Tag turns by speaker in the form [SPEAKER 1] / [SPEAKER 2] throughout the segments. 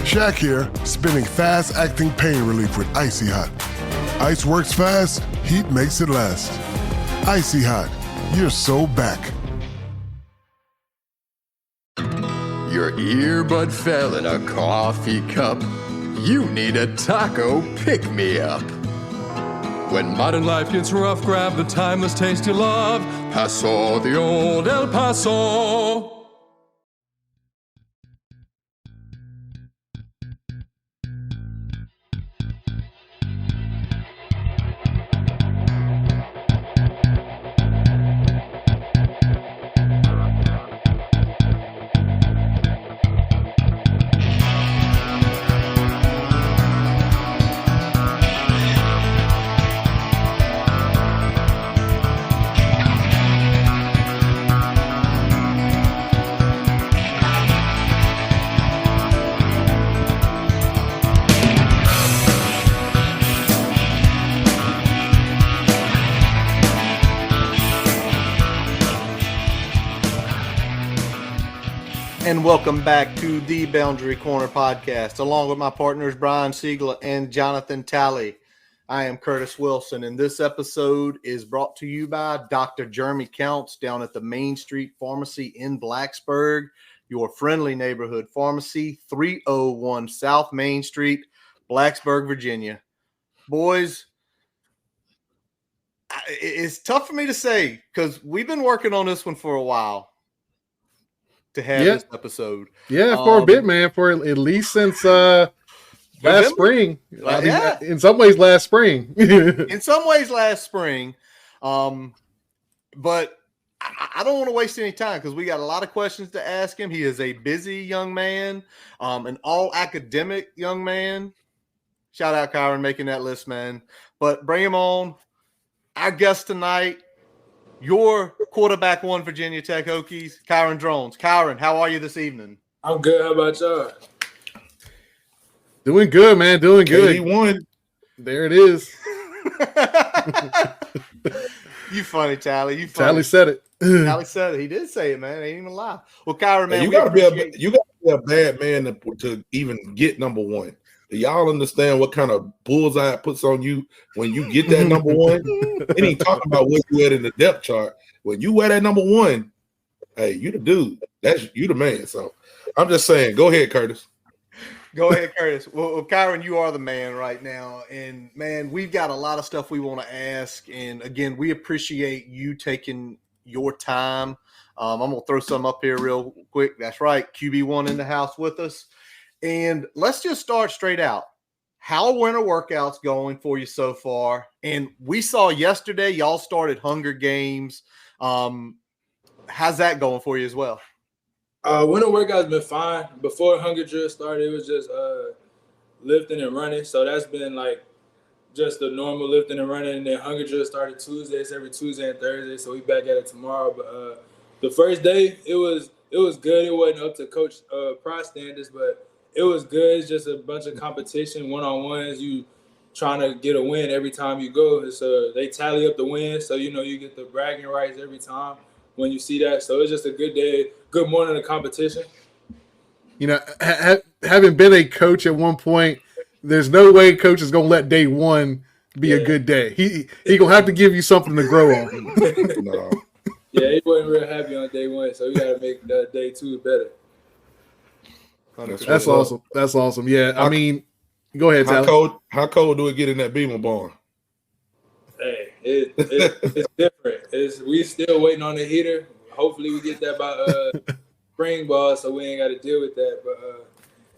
[SPEAKER 1] Shaq here, spinning fast-acting pain relief with Icy Hot. Ice works fast, heat makes it last. Icy Hot, you're so back.
[SPEAKER 2] Your earbud fell in a coffee cup. You need a taco pick-me-up. When modern life gets rough, grab the timeless taste you love. Paso, the old El Paso.
[SPEAKER 3] And welcome back to the Boundary Corner podcast, along with my partners Brian Siegler and Jonathan Talley. I am Curtis Wilson, and this episode is brought to you by Dr. Jeremy Counts down at the Main Street Pharmacy in Blacksburg, your friendly neighborhood pharmacy, 301 South Main Street, Blacksburg, Virginia. Boys, it's tough for me to say because we've been working on this one for a while. To have this episode.
[SPEAKER 4] Yeah, for a bit, man. For at least since last spring. In some ways, last spring.
[SPEAKER 3] In some ways, last spring. But I don't want to waste any time because we got a lot of questions to ask him. He is a busy young man, an all-academic young man. Shout out, Kyron, making that list, man. But bring him on. Our guest tonight, your quarterback one, Virginia Tech Hokies, Kyron Drones. Kyron, how are you this evening?
[SPEAKER 5] I'm good. How about y'all?
[SPEAKER 4] Doing good, man. Doing good.
[SPEAKER 1] He won.
[SPEAKER 4] There it is.
[SPEAKER 3] You funny, Tally. You funny.
[SPEAKER 4] Tally said it.
[SPEAKER 3] Tally said it. He did say it, man. Ain't even lie. Well, Kyron, man,
[SPEAKER 6] you gotta be a bad man to even get number one. Do y'all understand what kind of bullseye it puts on you when you get that number one? It ain't talking about what you had in the depth chart. When you wear that number one, hey, you the dude. That's you the man. So I'm just saying, go ahead, Curtis.
[SPEAKER 3] Go ahead, Curtis. Well, Kyron, you are the man right now. And, man, we've got a lot of stuff we want to ask. And, again, we appreciate you taking your time. I'm going to throw some up here real quick. That's right, QB1 in the house with us. And let's just start straight out. How are winter workouts going for you so far? And we saw yesterday y'all started Hunger Games. How's that going for you as well?
[SPEAKER 5] Winter workouts been fine. Before Hunger Drill started, it was just lifting and running. So that's been like just the normal lifting and running. And then Hunger Drill started Tuesdays, every Tuesday and Thursday. So we back at it tomorrow. But the first day, it was good. It wasn't up to Coach Price standards, but it was good. It's just a bunch of competition, one-on-ones. You trying to get a win every time you go. So they tally up the wins. So, you get the bragging rights every time when you see that. So it's just a good day, good morning of competition.
[SPEAKER 4] Having been a coach at one point, there's no way coach is going to let day one be a good day. He going to have to give you something to grow on.
[SPEAKER 6] No.
[SPEAKER 5] Yeah, he wasn't real happy on day one. So we got to make day two better.
[SPEAKER 4] That's awesome. That's awesome. Yeah, I mean, go ahead, Tyler.
[SPEAKER 6] How cold do it get in that Beamer barn?
[SPEAKER 5] Hey, it's different. We still waiting on the heater. Hopefully we get that by spring ball, so we ain't got to deal with that. But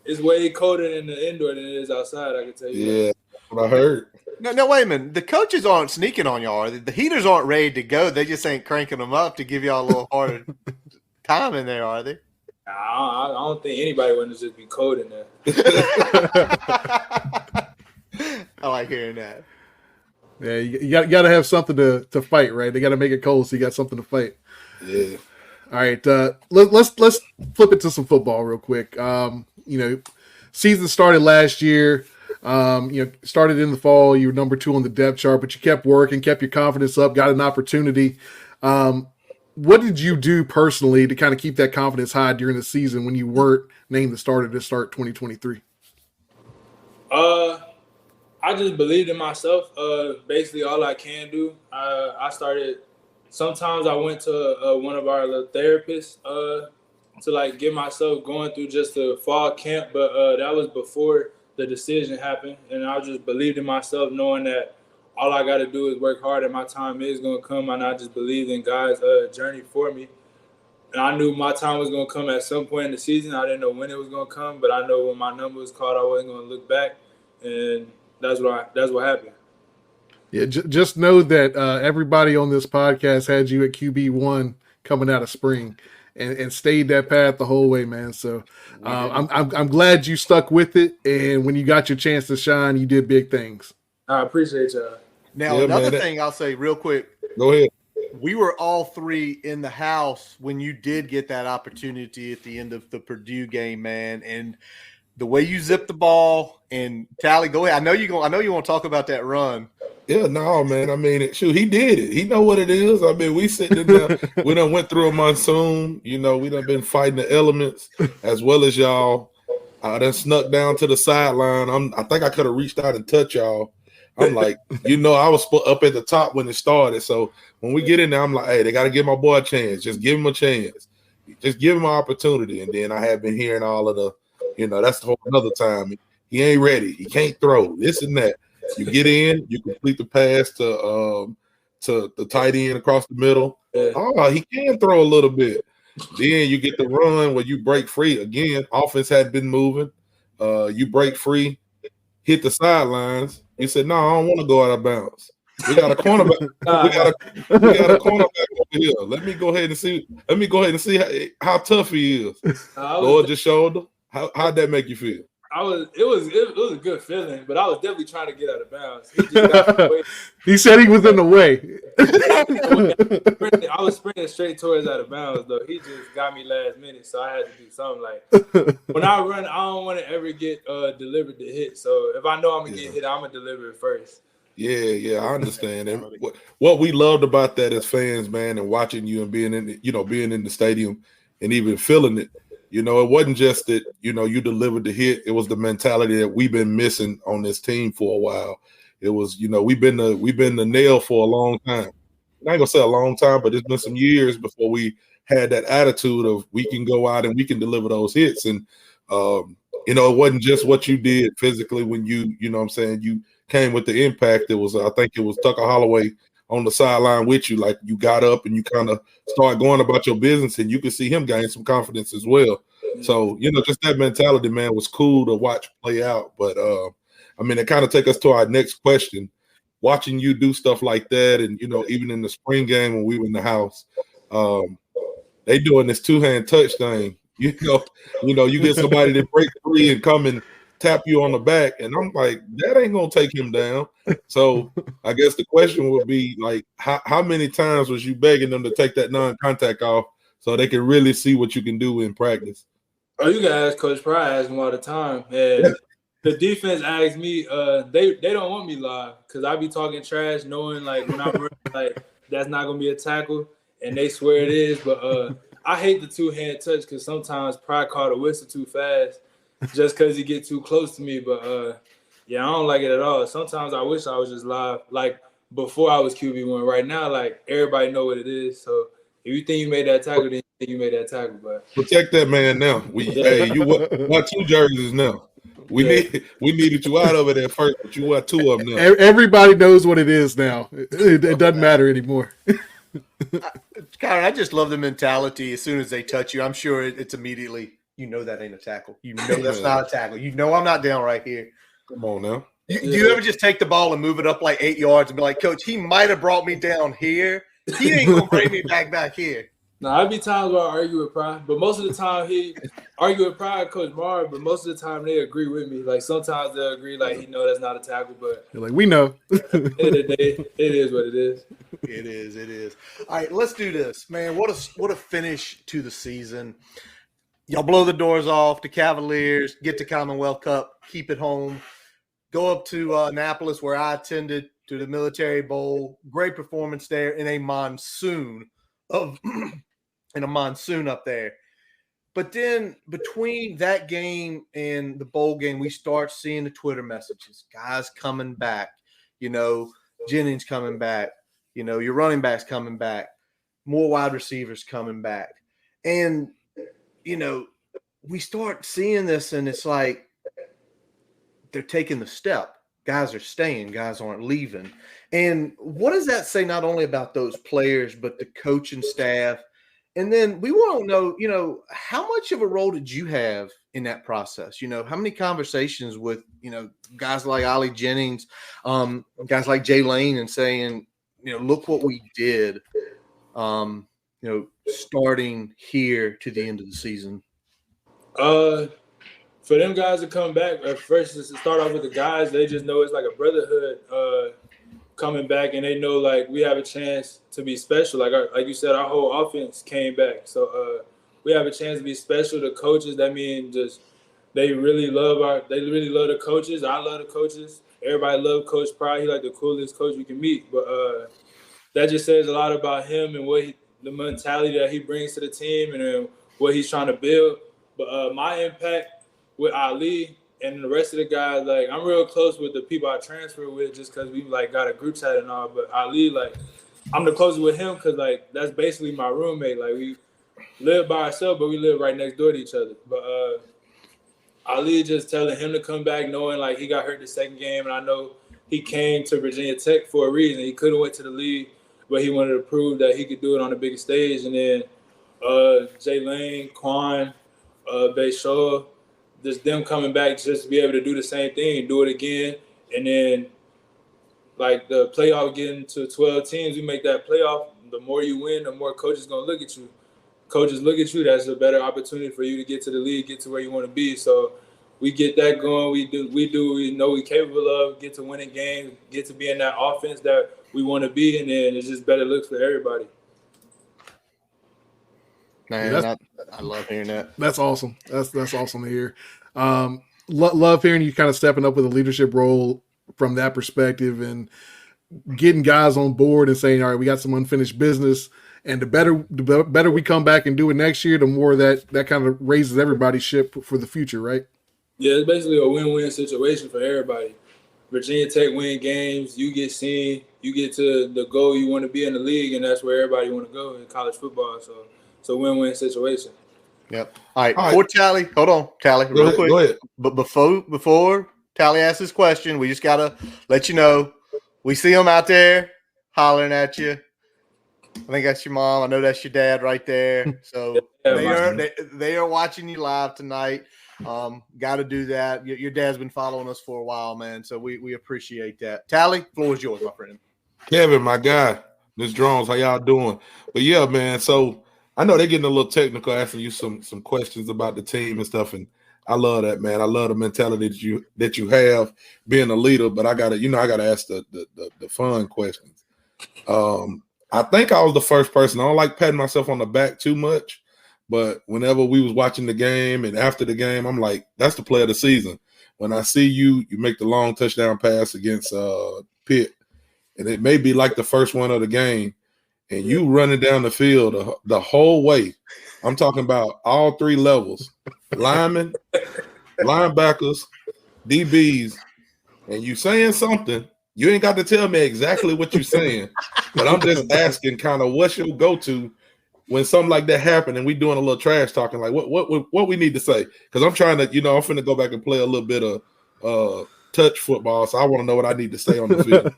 [SPEAKER 5] it's way colder in the indoor than it is outside, I can tell you.
[SPEAKER 6] Yeah, that's what I heard.
[SPEAKER 3] No, wait a minute. The coaches aren't sneaking on y'all. The heaters aren't ready to go. They just ain't cranking them up to give y'all a little harder time in there, are they?
[SPEAKER 5] I don't think anybody wants to just be cold in there.
[SPEAKER 3] I like hearing that.
[SPEAKER 4] Yeah, you got to have something to fight, right? They got to make it cold, so you got something to fight.
[SPEAKER 6] Yeah.
[SPEAKER 4] All right, let's flip it to some football real quick. Season started last year. Started in the fall. You were number 2 on the depth chart, but you kept working, kept your confidence up, got an opportunity. What did you do personally to kind of keep that confidence high during the season when you weren't named the starter to start 2023?
[SPEAKER 5] I just believed in myself. Basically, all I can do. I started. Sometimes I went to one of our little therapists to like get myself going through just the fall camp, but that was before the decision happened, and I just believed in myself, knowing that all I got to do is work hard, and my time is gonna come. And I just believed in God's journey for me. And I knew my time was gonna come at some point in the season. I didn't know when it was gonna come, but I know when my number was called, I wasn't gonna look back, and that's what happened.
[SPEAKER 4] Yeah, just know that everybody on this podcast had you at QB1 coming out of spring, and stayed that path the whole way, man. So I'm glad you stuck with it, and when you got your chance to shine, you did big things.
[SPEAKER 5] I appreciate y'all.
[SPEAKER 3] Now, another thing I'll say real quick.
[SPEAKER 6] Go ahead.
[SPEAKER 3] We were all three in the house when you did get that opportunity at the end of the Purdue game, man. And the way you zipped the ball, and Tally, go ahead. I know you want to talk about that run.
[SPEAKER 6] Yeah, no, man. I mean, shoot, he did it. He know what it is. I mean, we sitting in there. We done went through a monsoon. You know, we done been fighting the elements as well as y'all. I done snuck down to the sideline. I think I could have reached out and touched y'all. I'm like, I was up at the top when it started. So when we get in there, I'm like, hey, they got to give my boy a chance. Just give him a chance. Just give him an opportunity. And then I have been hearing all of the, that's the whole another time. He ain't ready. He can't throw this and that. You get in, you complete the pass to the tight end across the middle. Oh, he can throw a little bit. Then you get the run where you break free. Again, offense had been moving. You break free, hit the sidelines. You said, no, I don't want to go out of bounds. We got a cornerback. we got a cornerback over here. Let me go ahead and see how tough he is. Lord just showed him. How'd that make you feel?
[SPEAKER 5] It was a good feeling, but I was definitely trying to get out of bounds. He just got away.
[SPEAKER 4] He said he was in the way.
[SPEAKER 5] I was sprinting straight towards out of bounds, though. He just got me last minute, so I had to do something. Like when I run, I don't want to ever get delivered to hit. So if I know I'm gonna get hit, I'm gonna deliver it first.
[SPEAKER 6] Yeah, I understand. And what we loved about that as fans, man, and watching you and being in the stadium and even feeling it. It wasn't just that, you delivered the hit. It was the mentality that we've been missing on this team for a while. It was, we've been the nail for a long time. I ain't gonna say a long time, but it's been some years before we had that attitude of we can go out and we can deliver those hits. And, it wasn't just what you did physically when you came with the impact. I think it was Tucker Holloway on the sideline with you, like you got up and you kind of start going about your business, and you could see him gain some confidence as well. So, just that mentality, man, was cool to watch play out. But, it kind of take us to our next question. Watching you do stuff like that, and, even in the spring game when we were in the house, they doing this two-hand touch thing. You get somebody to break free and come and tap you on the back, and I'm like, that ain't gonna take him down. So I guess the question would be like, how many times was you begging them to take that non-contact off so they can really see what you can do in practice?
[SPEAKER 5] Oh, you can ask Coach Pryor, ask him all the time. And the defense asks me, they don't want me live because I be talking trash, knowing like when I'm running, like that's not gonna be a tackle, and they swear it is. But I hate the two-hand touch because sometimes Pryor called a whistle too fast. Just because he get too close to me, but I don't like it at all. Sometimes I wish I was just live, like before I was QB1. Right now, like everybody know what it is. So if you think you made that tackle, then you think you made that tackle. But
[SPEAKER 6] protect that man now. You want two jerseys now. We needed you out of it at first, but you want two of them now.
[SPEAKER 4] Everybody knows what it is now. It doesn't matter anymore.
[SPEAKER 3] Kyron, I just love the mentality. As soon as they touch you, I'm sure it's immediately. That ain't a tackle. That's not a tackle. I'm not down right here.
[SPEAKER 6] Come on now.
[SPEAKER 3] Do you ever just take the ball and move it up like 8 yards and be like, Coach, he might have brought me down here. He ain't going to bring me back here.
[SPEAKER 5] Now, I'd be times where I argue with Pryor, but most of the time he argue with Pryor, Coach Marr, but most of the time they agree with me. Like sometimes they'll agree, like, that's not a tackle, but
[SPEAKER 4] you're like, we know.
[SPEAKER 5] At the end of the day, it is what it is.
[SPEAKER 3] It is. All right, let's do this, man. What a finish to the season. Y'all blow the doors off. The Cavaliers get to Commonwealth Cup, keep it home, go up to Annapolis where I attended to the Military Bowl. Great performance there in a monsoon up there. But then between that game and the bowl game, we start seeing the Twitter messages, guys coming back, Jennings coming back, your running backs coming back, more wide receivers coming back. And, we start seeing this and it's like they're taking the step. Guys are staying, guys aren't leaving. And what does that say not only about those players, but the coaching staff? And then we want to know, how much of a role did you have in that process? How many conversations with, guys like Ollie Jennings, guys like Jay Lane and saying, look what we did, starting here to the end of the season?
[SPEAKER 5] For them guys to come back, at first, just to start off with the guys, they just know it's like a brotherhood coming back, and they know like we have a chance to be special. Like you said, our whole offense came back, so we have a chance to be special. The coaches, that mean just they really love the coaches. I love the coaches. Everybody love Coach Pride. He like the coolest coach you can meet. But that just says a lot about him and the mentality that he brings to the team and what he's trying to build. But my impact with Ali and the rest of the guys, like I'm real close with the people I transfer with just because we like got a group chat and all. But Ali, like I'm the closest with him because like that's basically my roommate. Like we live by ourselves, but we live right next door to each other. But Ali just telling him to come back, knowing like he got hurt the second game, and I know he came to Virginia Tech for a reason. He could have went to the league, but he wanted to prove that he could do it on the biggest stage. And then Jay Lane, Quan, Bayshaw, just them coming back just to be able to do the same thing, do it again. And then like the playoff getting to 12 teams, we make that playoff. The more you win, the more coaches going to look at you. Coaches look at you, that's a better opportunity for you to get to the league, get to where you want to be. So we get that going. We know we're capable of, get to winning games, get to be in that offense that we want to be, and then it's just better looks for everybody.
[SPEAKER 3] Man, I love hearing that.
[SPEAKER 4] That's awesome. That's awesome to hear. Love hearing you kind of stepping up with a leadership role from that perspective and getting guys on board and saying, all right, we got some unfinished business. And the better we come back and do it next year, the more that kind of raises everybody's ship for the future, right?
[SPEAKER 5] Yeah, it's basically a win-win situation for everybody. Virginia Tech win games, you get seen, you get to the goal you want to be in the league, and that's where everybody want to go in college football. So it's a win-win situation.
[SPEAKER 3] Yep. All right. Before Tally, hold on, Tally, real quick.
[SPEAKER 6] Go ahead.
[SPEAKER 3] But before Tally asks his question, we just gotta let you know we see him out there hollering at you. I think that's your mom. I know that's your dad right there. So they are watching you live tonight. Got to do that. Your dad's been following us for a while, man. So we appreciate that. Tally, floor is yours, my friend.
[SPEAKER 6] Kevin, my guy, Miss Drones, how y'all doing? But yeah, man. So I know they're getting a little technical, asking you some questions about the team and stuff, and I love that, man. I love the mentality that you have being a leader. But I gotta ask the fun questions. I think I was the first person. I don't like patting myself on the back too much, but whenever we was watching the game and after the game, I'm like, that's the play of the season. When I see you make the long touchdown pass against Pitt, and it may be like the first one of the game, and you running down the field the whole way. I'm talking about all three levels, linemen, linebackers, DBs, and you saying something. You ain't got to tell me exactly what you're saying, but I'm just asking kind of what's your go-to when something like that happened and we doing a little trash talking, like what we need to say. Because I'm trying to, I'm finna go back and play a little bit of touch football, so I want to know what I need to say on the field.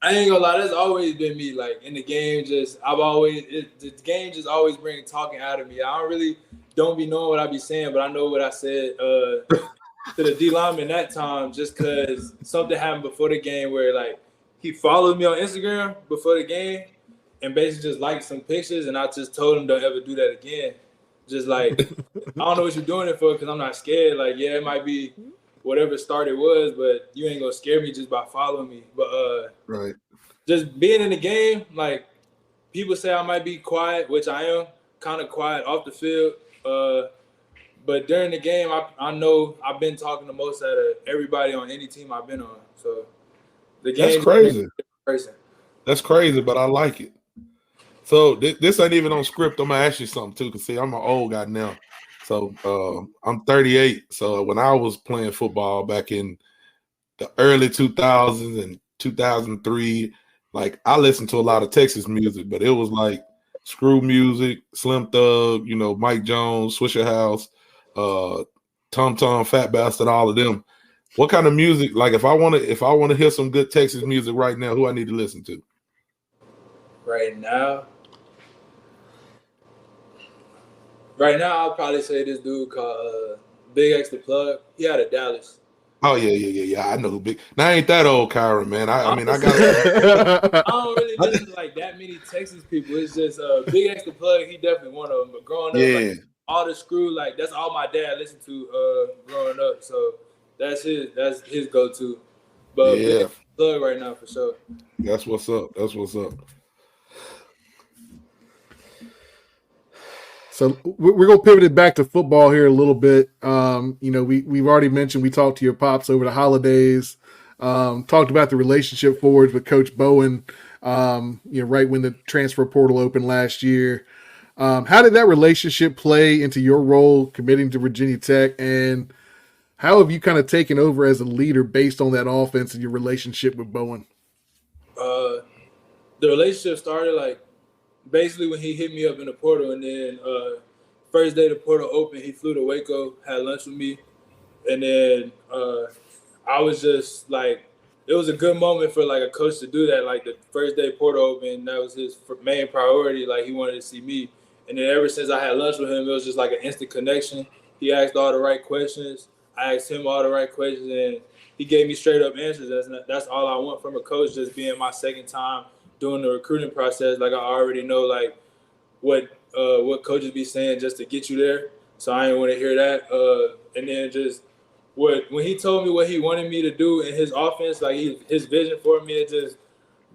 [SPEAKER 5] I ain't gonna lie, that's always been me. Like in the game, the game just always bring talking out of me. I don't be knowing what I be saying, but I know what I said to the D lineman that time, just because something happened before the game where like he followed me on Instagram before the game and basically just liked some pictures, and I just told him don't ever do that again. Just like I don't know what you're doing it for, because I'm not scared. Like yeah, it might be whatever start it was, but you ain't gonna scare me just by following me. But
[SPEAKER 6] right,
[SPEAKER 5] just being in the game, like people say I might be quiet, which I am kind of quiet off the field. But during the game, I know I've been talking the most out of everybody on any team I've been on. So the game
[SPEAKER 6] that's crazy. That's crazy, but I like it. So this ain't even on script. I'm gonna ask you something too, because see, I'm an old guy now. So I'm 38. So when I was playing football back in the early 2000s and 2003, like I listened to a lot of Texas music, but it was like Screw Music, Slim Thug, Mike Jones, Swisher House, Tom Tom, Fat Bastard, all of them. What kind of music? Like if I want to hear some good Texas music right now, who I need to listen to?
[SPEAKER 5] Right now, I'll probably say this dude called Big X the Plug. He out of Dallas.
[SPEAKER 6] Oh yeah. I know who Big. Now ain't that old Kyron, man. I mean, I got.
[SPEAKER 5] I don't really listen to like that many Texas people. It's just Big X the Plug. He definitely one of them. But growing up, like, all the Screw, like that's all my dad listened to growing up. So that's his go-to. But Big X the Plug right now for sure.
[SPEAKER 6] That's what's up.
[SPEAKER 4] So we're going to pivot it back to football here a little bit. We've already mentioned we talked to your pops over the holidays, talked about the relationship forwards with Coach Bowen, right when the transfer portal opened last year. How did that relationship play into your role committing to Virginia Tech, and how have you kind of taken over as a leader based on that offense and your relationship with Bowen?
[SPEAKER 5] The relationship started like basically when he hit me up in the portal, and then first day the portal opened, he flew to Waco, had lunch with me, and then I was just like, it was a good moment for like a coach to do that. Like the first day portal opened, that was his main priority. Like he wanted to see me, and then ever since I had lunch with him, it was just like an instant connection. He asked all the right questions, I asked him all the right questions, and he gave me straight up answers. That's all I want from a coach, just being my second time doing the recruiting process. Like I already know like what coaches be saying just to get you there. So I didn't want to hear that. And then just when he told me what he wanted me to do in his offense, like his vision for me, it just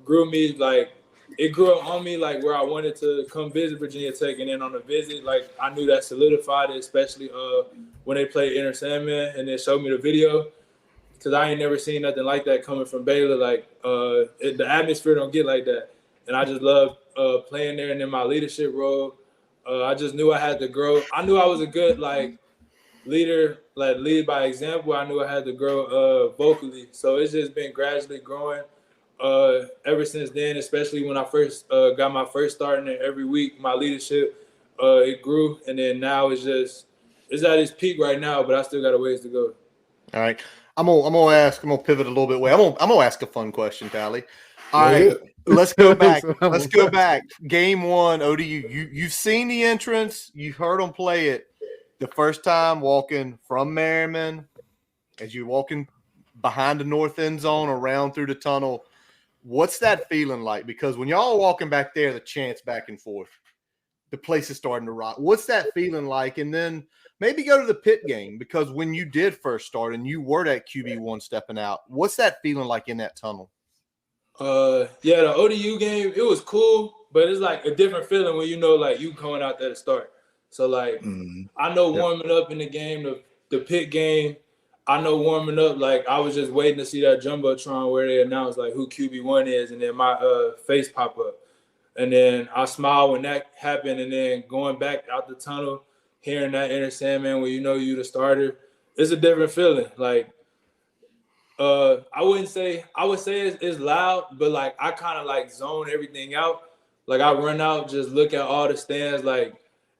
[SPEAKER 5] grew me like it grew up on me like where I wanted to come visit Virginia Tech. And then on the visit, like I knew that solidified it, especially when they played Inter Sandman and then showed me the video. Because I ain't never seen nothing like that coming from Baylor. Like, the atmosphere don't get like that. And I just love playing there and in my leadership role. I just knew I had to grow. I knew I was a good, like, leader, like, lead by example. I knew I had to grow vocally. So it's just been gradually growing ever since then, especially when I first got my first start in there every week. My leadership, it grew. And then now it's at its peak right now, but I still got a ways to go.
[SPEAKER 3] All right. I'm gonna pivot a little bit away. I'm gonna ask a fun question, Tally. All right, let's go back. Let's go back. Game one, ODU. You've seen the entrance. You've heard them play it. The first time walking from Merriman, as you're walking behind the north end zone, around through the tunnel. What's that feeling like? Because when y'all are walking back there, the chants back and forth, the place is starting to rock. What's that feeling like? And then maybe go to the Pitt game, because when you did first start and you were that QB1 stepping out, what's that feeling like in that tunnel?
[SPEAKER 5] The ODU game, it was cool, but it's like a different feeling when you know like you going out there to start. So like I know warming up in the game, the Pitt game, I know warming up, like I was just waiting to see that Jumbotron where they announced like who QB1 is, and then my face pop up. And then I smiled when that happened, and then going back out the tunnel, hearing that Inter Sandman when you know you the starter, it's a different feeling. Like, I would say it's loud, but like I kind of like zone everything out. Like I run out, just look at all the stands. Like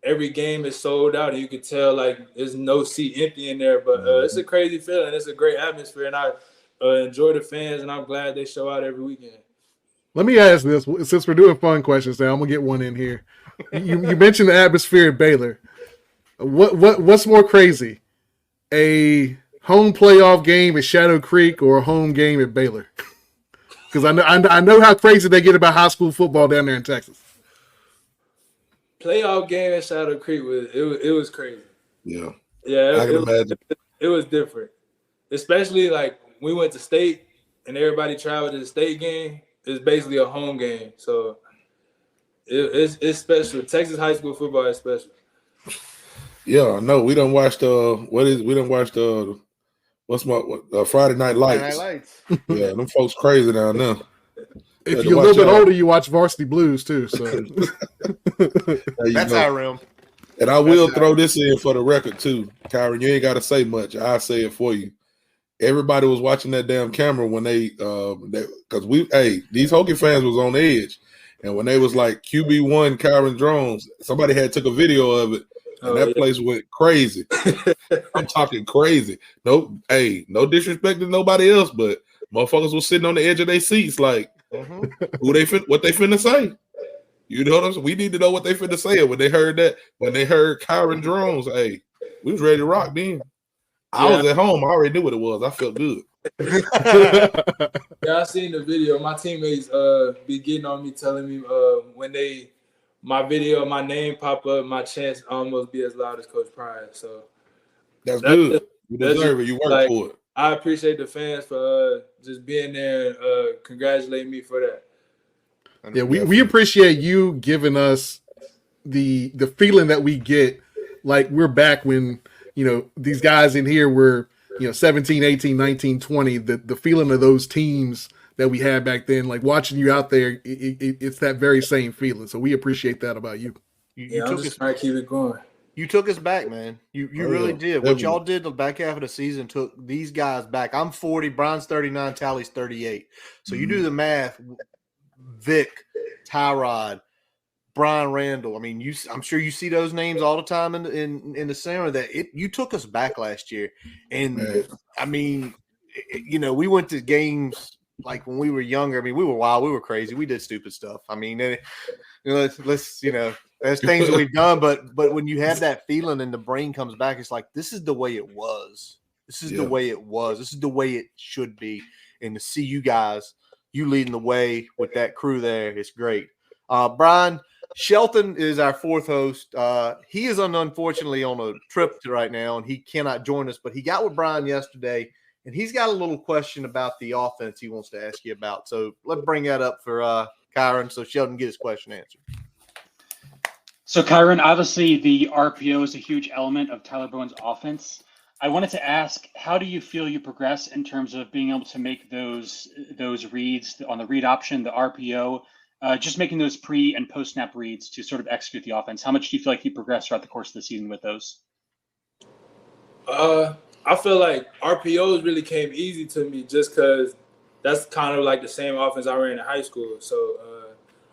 [SPEAKER 5] every game is sold out, and you can tell like there's no seat empty in there. But it's a crazy feeling. It's a great atmosphere, and I enjoy the fans, and I'm glad they show out every weekend.
[SPEAKER 4] Let me ask this, since we're doing fun questions now, I'm gonna get one in here. You mentioned the atmosphere at Baylor. What's more crazy, a home playoff game at Shadow Creek or a home game at Baylor? Because I know how crazy they get about high school football down there in Texas.
[SPEAKER 5] Playoff game at Shadow Creek was crazy.
[SPEAKER 6] Yeah,
[SPEAKER 5] I
[SPEAKER 6] can imagine.
[SPEAKER 5] It was different, especially like we went to state and everybody traveled to the state game. It's basically a home game, so it's special. Texas high school football is special.
[SPEAKER 6] Yeah, I know. We done watched Friday Night Lights. Yeah, them folks crazy down there.
[SPEAKER 4] If you're a little bit older, you watch Varsity Blues too. So
[SPEAKER 3] that's our realm.
[SPEAKER 6] And I will throw this in for the record too, Kyron. You ain't got to say much. I say it for you. Everybody was watching that damn camera when these Hokie fans was on edge, and when they was like QB1 Kyron Drones, somebody had took a video of it, and that place went crazy. I'm talking crazy. No disrespect to nobody else, but motherfuckers was sitting on the edge of their seats like, what they finna say. You know what I'm saying? We need to know what they finna say. When they heard Kyron Drones, we was ready to rock then. I was at home. I already knew what it was. I felt good.
[SPEAKER 5] I seen the video. My teammates be getting on me, telling me when my name pop up, my chants almost be as loud as Coach Pride. So
[SPEAKER 6] that's good. You deserve it. You work for it.
[SPEAKER 5] I appreciate the fans for just being there and congratulating me for that.
[SPEAKER 4] Yeah, we appreciate you giving us the feeling that we get like we're back when, these guys in here were, 17, 18, 19, 20, the feeling of those teams that we had back then, like watching you out there, it's that very same feeling. So we appreciate that about you.
[SPEAKER 5] I'm just trying to keep it going.
[SPEAKER 3] You took us back, man. You really did. Definitely. What y'all did the back half of the season took these guys back. I'm 40, Brian's 39, Tally's 38. So you do the math. Vic, Tyrod, Brian Randall. I mean, I'm sure you see those names all the time in the center. You took us back last year, and I mean, we went to games like when we were younger. I mean, we were wild, we were crazy, we did stupid stuff. I mean, there's things that we've done, but when you have that feeling and the brain comes back, it's like this is the way it was. This is the way it was. This is the way it should be. And to see you guys. You leading the way with that crew there. It's great. Brian, Shelton is our fourth host. He is unfortunately on a trip right now, and he cannot join us, but he got with Brian yesterday, and he's got a little question about the offense he wants to ask you about. So let's bring that up for Kyron so Shelton get his question answered.
[SPEAKER 7] So, Kyron, obviously the RPO is a huge element of Tyler Bowen's offense. I wanted to ask, how do you feel you progress in terms of being able to make those reads on the read option, the RPO, just making those pre and post snap reads to sort of execute the offense? How much do you feel like you progressed throughout the course of the season with those?
[SPEAKER 5] I feel like RPOs really came easy to me just because that's kind of like the same offense I ran in high school. So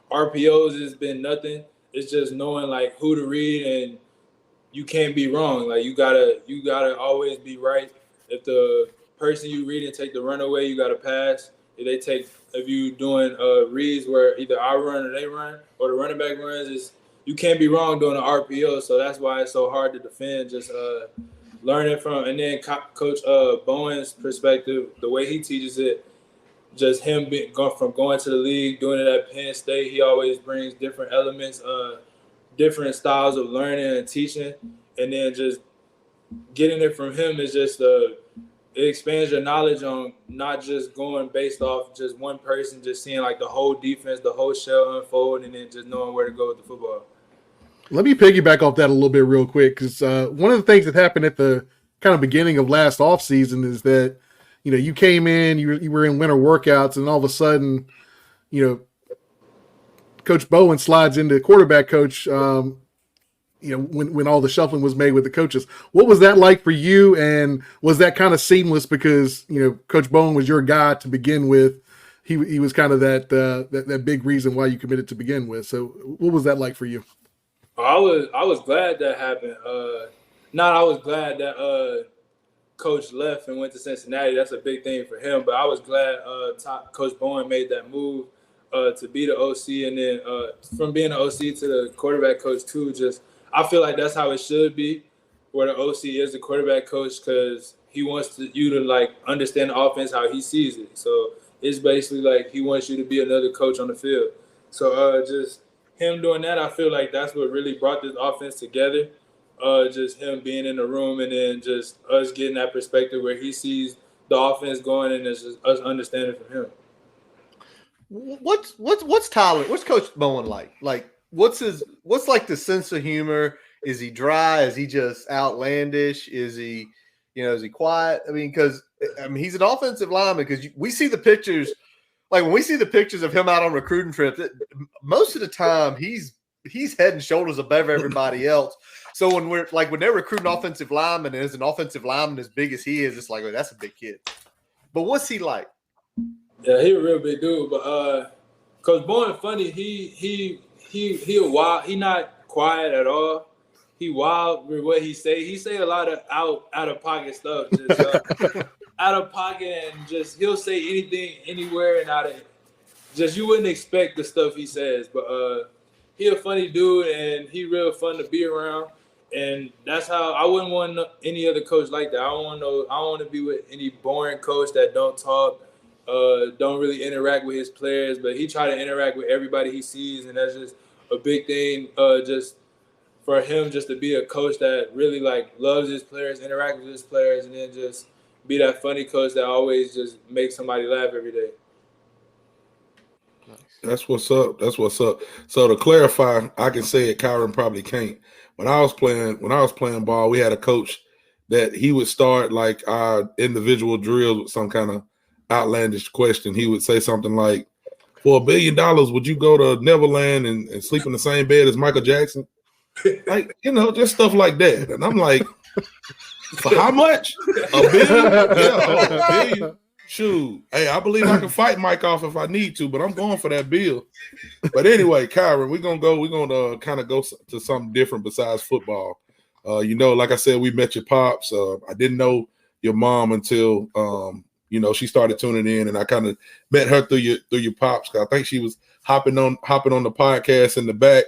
[SPEAKER 5] RPOs has been nothing. It's just knowing like who to read, and you can't be wrong. Like you gotta always be right. If the person you read and take the runaway, you gotta pass. If you doing reads where either I run or they run or the running back runs, you can't be wrong doing an RPO. So that's why it's so hard to defend. Just learning from, and then Coach Bowen's perspective, the way he teaches it, just him going to the league, doing it at Penn State. He always brings different elements. Different styles of learning and teaching, and then just getting it from him is just it expands your knowledge on not just going based off just one person, just seeing like the whole defense, the whole shell unfold, and then just knowing where to go with the football.
[SPEAKER 4] Let me piggyback off that a little bit real quick, because one of the things that happened at the kind of beginning of last offseason is that, you came in, you were in winter workouts, and all of a sudden, Coach Bowen slides into quarterback coach, when all the shuffling was made with the coaches. What was that like for you? And was that kind of seamless because, Coach Bowen was your guy to begin with? He was kind of that big reason why you committed to begin with. So what was that like for you?
[SPEAKER 5] I was glad that happened. I was glad that Coach left and went to Cincinnati. That's a big thing for him. But I was glad Coach Bowen made that move. To be the OC, and then from being the OC to the quarterback coach too, I feel like that's how it should be, where the OC is the quarterback coach, because he wants you to like understand the offense how he sees it. So it's basically like he wants you to be another coach on the field. So just him doing that, I feel like that's what really brought this offense together. Just him being in the room, and then just us getting that perspective where he sees the offense going, and it's just us understanding from him.
[SPEAKER 3] What's Tyler? What's Coach Bowen like? Like, what's like the sense of humor? Is he dry? Is he just outlandish? Is he quiet? I mean, because he's an offensive lineman. Because we see the pictures, like when we see the pictures of him out on recruiting trips, most of the time he's head and shoulders above everybody else. So when they're recruiting offensive linemen, and as an offensive lineman as big as he is, it's like, oh, that's a big kid. But what's he like?
[SPEAKER 5] Yeah, he a real big dude. But Coach Bowen, funny, he a wild. He not quiet at all. He wild with what he say. He say a lot of out of pocket stuff, just out of pocket, and just he'll say anything, anywhere, and out of just you wouldn't expect the stuff he says. But he a funny dude, and he real fun to be around. And that's how I wouldn't want any other coach like that. I don't want to be with any boring coach that don't talk, don't really interact with his players. But he try to interact with everybody he sees, and that's just a big thing. Just for him, just to be a coach that really like loves his players, interact with his players, and then just be that funny coach that always just makes somebody laugh every day.
[SPEAKER 6] That's what's up. That's what's up. So to clarify, I can say it. Kyron probably can't. When I was playing ball, we had a coach that he would start like our individual drills with some kind of outlandish question. He would say something like, "For $1 billion, would you go to Neverland and sleep in the same bed as Michael Jackson?" Like, just stuff like that. And I'm like, for how much? $1 billion? Yeah, $1 billion. Shoot. Hey, I believe I can fight Mike off if I need to, but I'm going for that bill. But anyway, Kyron, we're gonna kind of go to something different besides football. Like I said, we met your pops. I didn't know your mom until she started tuning in, and I kind of met her through your pops. I think she was hopping on the podcast in the back,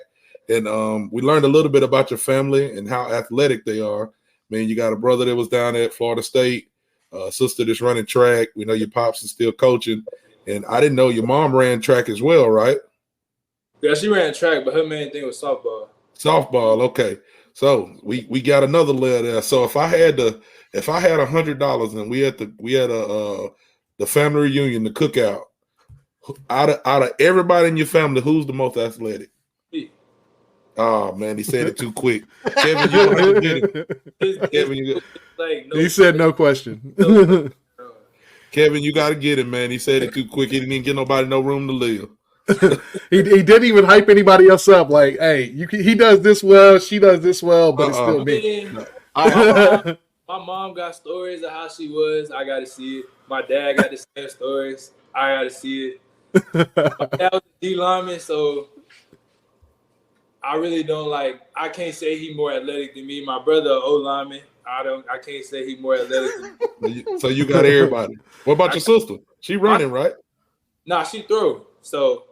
[SPEAKER 6] and we learned a little bit about your family and how athletic they are. Man, you got a brother that was down at Florida State. Sister that's running track. We know your pops is still coaching, and I didn't know your mom ran track as well, right?
[SPEAKER 5] Yeah, she ran track, but her main thing was softball.
[SPEAKER 6] Softball, okay. So we got another layer there. So if I had $100 and we had the family reunion, the cookout, out of everybody in your family, who's the most athletic?
[SPEAKER 5] Me.
[SPEAKER 6] Oh man, he said it too quick. Kevin, you have to get it. Kevin, you
[SPEAKER 4] he said no question.
[SPEAKER 6] Kevin, you got to get it, man. He said it too quick. He didn't even get nobody no room to live.
[SPEAKER 4] he didn't even hype anybody else up. Like, hey, he does this well, she does this well, but it's still me.
[SPEAKER 5] My mom got stories of how she was. I got to see it. My dad got the same stories. I got to see it. My dad was a D lineman, so I really don't I can't say he's more athletic than me. My brother, O lineman. I can't say he's more athletic than me.
[SPEAKER 6] So you got everybody. What about your sister? She running, right?
[SPEAKER 5] Nah, she throw. So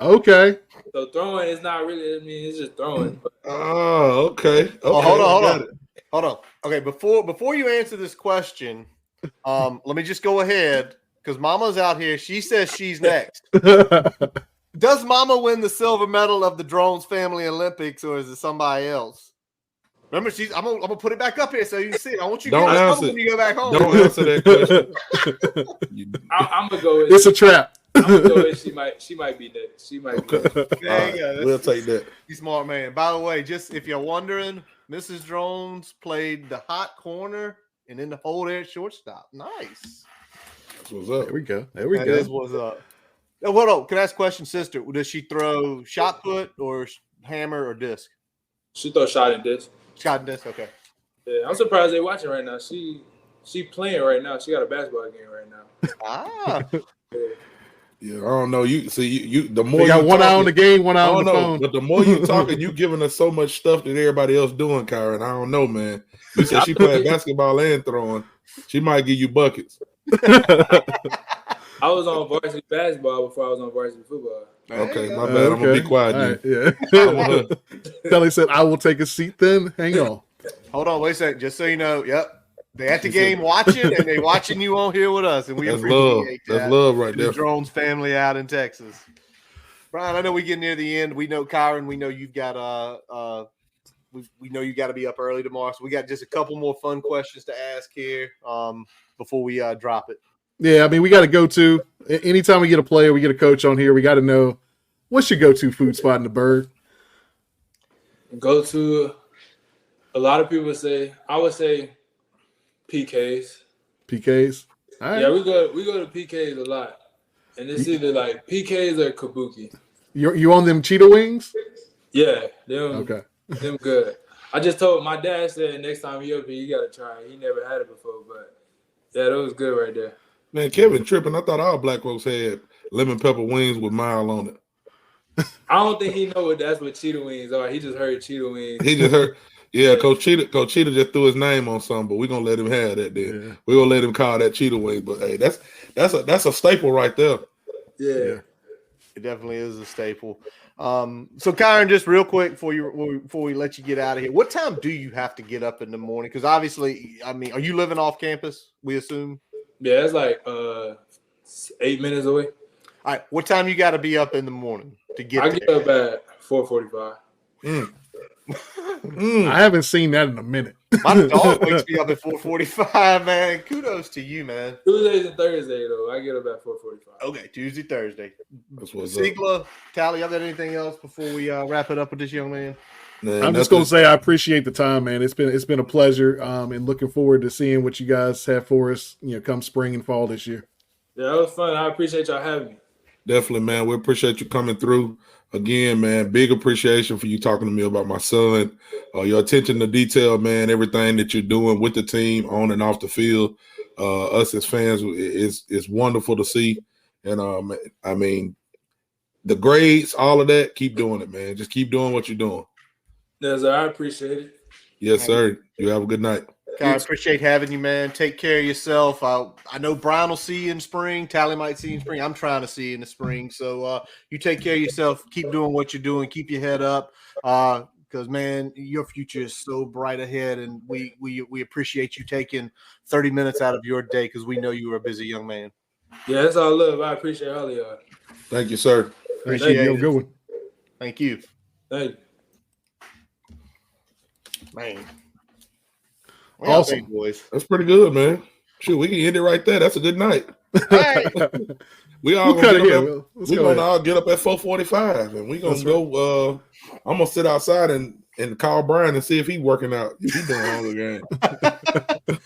[SPEAKER 4] okay.
[SPEAKER 5] So throwing is not really. I mean, it's just throwing.
[SPEAKER 6] Oh, okay.
[SPEAKER 3] Well, hold on. Okay, before you answer this question, let me just go ahead because Mama's out here. She says she's next. Does Mama win the silver medal of the Drones Family Olympics, or is it somebody else? Remember, I'm gonna put it back up here so you can see it. I want you to answer when you go back home.
[SPEAKER 6] Don't answer that question.
[SPEAKER 5] I'm gonna go with
[SPEAKER 4] it's a trap.
[SPEAKER 5] I'm gonna go with she might be next. She might be next.
[SPEAKER 3] There you go.
[SPEAKER 6] We'll take that.
[SPEAKER 3] He's smart man. By the way, just if you're wondering, Mrs. Drones played the hot corner and in the hole there at shortstop. Nice.
[SPEAKER 6] That's what's up.
[SPEAKER 4] There we go.
[SPEAKER 3] That is what's up. What else? Can I ask a question, sister? Does she throw shot put or hammer or disc?
[SPEAKER 5] She throw shot and disc.
[SPEAKER 3] Shot and disc, okay.
[SPEAKER 5] Yeah, I'm surprised they're watching right now. She playing right now. She got a basketball game right now.
[SPEAKER 3] Ah.
[SPEAKER 6] Yeah, I don't know. You see, you the more
[SPEAKER 4] you got
[SPEAKER 6] you
[SPEAKER 4] one
[SPEAKER 6] talking,
[SPEAKER 4] eye on the game, one eye on the phone.
[SPEAKER 6] But the more you talking, you giving us so much stuff that everybody else doing, Kyron. I don't know, man. You said she playing basketball and throwing. She might give you buckets.
[SPEAKER 5] I was on varsity basketball before I was on varsity football.
[SPEAKER 6] Okay, my bad. I'm gonna be quiet.
[SPEAKER 4] Right, yeah. Kelly said, "I will take a seat." Then hang on.
[SPEAKER 3] Hold on, wait a second. Just so you know, yep, they at the game watching, and they watching you on here with us, and we appreciate that.
[SPEAKER 6] That's love right there.
[SPEAKER 3] The Drones family out in Texas. Brian, I know we get near the end. We know Kyron. We know you've got we know you got to be up early tomorrow, so we got just a couple more fun questions to ask here before we drop it.
[SPEAKER 4] Yeah, I mean, we got to go to anytime we get a player, we get a coach on here. We got to know what's your go-to food spot in the Berg.
[SPEAKER 5] Go to. A lot of people say I would say PKs.
[SPEAKER 4] PKs. All right.
[SPEAKER 5] Yeah, we go to PKs a lot, and it's either like PKs or Kabuki.
[SPEAKER 4] You on them Cheetah wings?
[SPEAKER 5] Yeah, them.
[SPEAKER 4] Okay.
[SPEAKER 5] Them good. I just told my dad said next time he up here, you gotta try it. He never had it before, but yeah, that was good right there.
[SPEAKER 6] Man, Kevin tripping. I thought all black folks had lemon pepper wings with mile on it.
[SPEAKER 5] I don't think he know that's what cheetah wings are. He just heard cheetah wings.
[SPEAKER 6] He just heard. Yeah, Coach Cheetah just threw his name on something, but we're gonna let him have that then.
[SPEAKER 4] Yeah.
[SPEAKER 6] We're gonna let him call that cheetah wings. But hey, that's a staple right there.
[SPEAKER 5] Yeah.
[SPEAKER 3] It definitely is a staple. So Kyron, just real quick before we let you get out of here, what time do you have to get up in the morning? Because obviously, I mean, are you living off campus? We assume.
[SPEAKER 5] Yeah, it's like 8 minutes away.
[SPEAKER 3] All right, what time you got to be up in the morning to get?
[SPEAKER 5] I get up at 4:45.
[SPEAKER 4] I haven't seen that in a minute.
[SPEAKER 3] My dog wakes me up at 4:45, man. Kudos to you, man.
[SPEAKER 5] Tuesdays and Thursdays, though, I get up at 4:45.
[SPEAKER 3] Okay, Tuesday, Thursday.
[SPEAKER 6] That's what's up.
[SPEAKER 3] Sigla, Tally, y'all got anything else before we wrap it up with this young man?
[SPEAKER 6] Man,
[SPEAKER 4] I'm just gonna say I appreciate the time, man. It's been a pleasure, and looking forward to seeing what you guys have for us, come spring and fall this year.
[SPEAKER 5] Yeah, that was fun. I appreciate y'all having me.
[SPEAKER 6] Definitely, man. We appreciate you coming through. Again, man, big appreciation for you talking to me about my son. Your attention to detail, man, everything that you're doing with the team on and off the field. Us as fans is wonderful to see. And I mean, the grades, all of that, keep doing it, man. Just keep doing what you're doing.
[SPEAKER 5] Yes, sir. I appreciate it.
[SPEAKER 6] Yes, sir. You have a good night.
[SPEAKER 3] I appreciate having you, man. Take care of yourself. I know Brian will see you in spring. Tally might see you in spring. I'm trying to see you in the spring. So you take care of yourself. Keep doing what you're doing. Keep your head up. Because, man, your future is so bright ahead. And we appreciate you taking 30 minutes out of your day because we know you are a busy young man.
[SPEAKER 5] Yeah, that's all love. I appreciate all of y'all.
[SPEAKER 6] Thank you, sir.
[SPEAKER 3] Appreciate
[SPEAKER 4] Thank you.
[SPEAKER 3] it.
[SPEAKER 4] Good one.
[SPEAKER 3] Thank you.
[SPEAKER 5] Thank you.
[SPEAKER 3] Man.
[SPEAKER 4] Awesome.
[SPEAKER 3] Boys.
[SPEAKER 6] That's pretty good, man. Shoot, we can end it right there. That's a good night.
[SPEAKER 3] All right.
[SPEAKER 6] We all
[SPEAKER 4] We'll cut it
[SPEAKER 6] gonna
[SPEAKER 4] here. Let's
[SPEAKER 6] we're
[SPEAKER 4] go
[SPEAKER 6] gonna
[SPEAKER 4] ahead.
[SPEAKER 6] all get up at 4:45 and we're gonna
[SPEAKER 4] That's
[SPEAKER 6] go. I'm gonna sit outside and call Brian and see if he's working out. If he's doing all the game.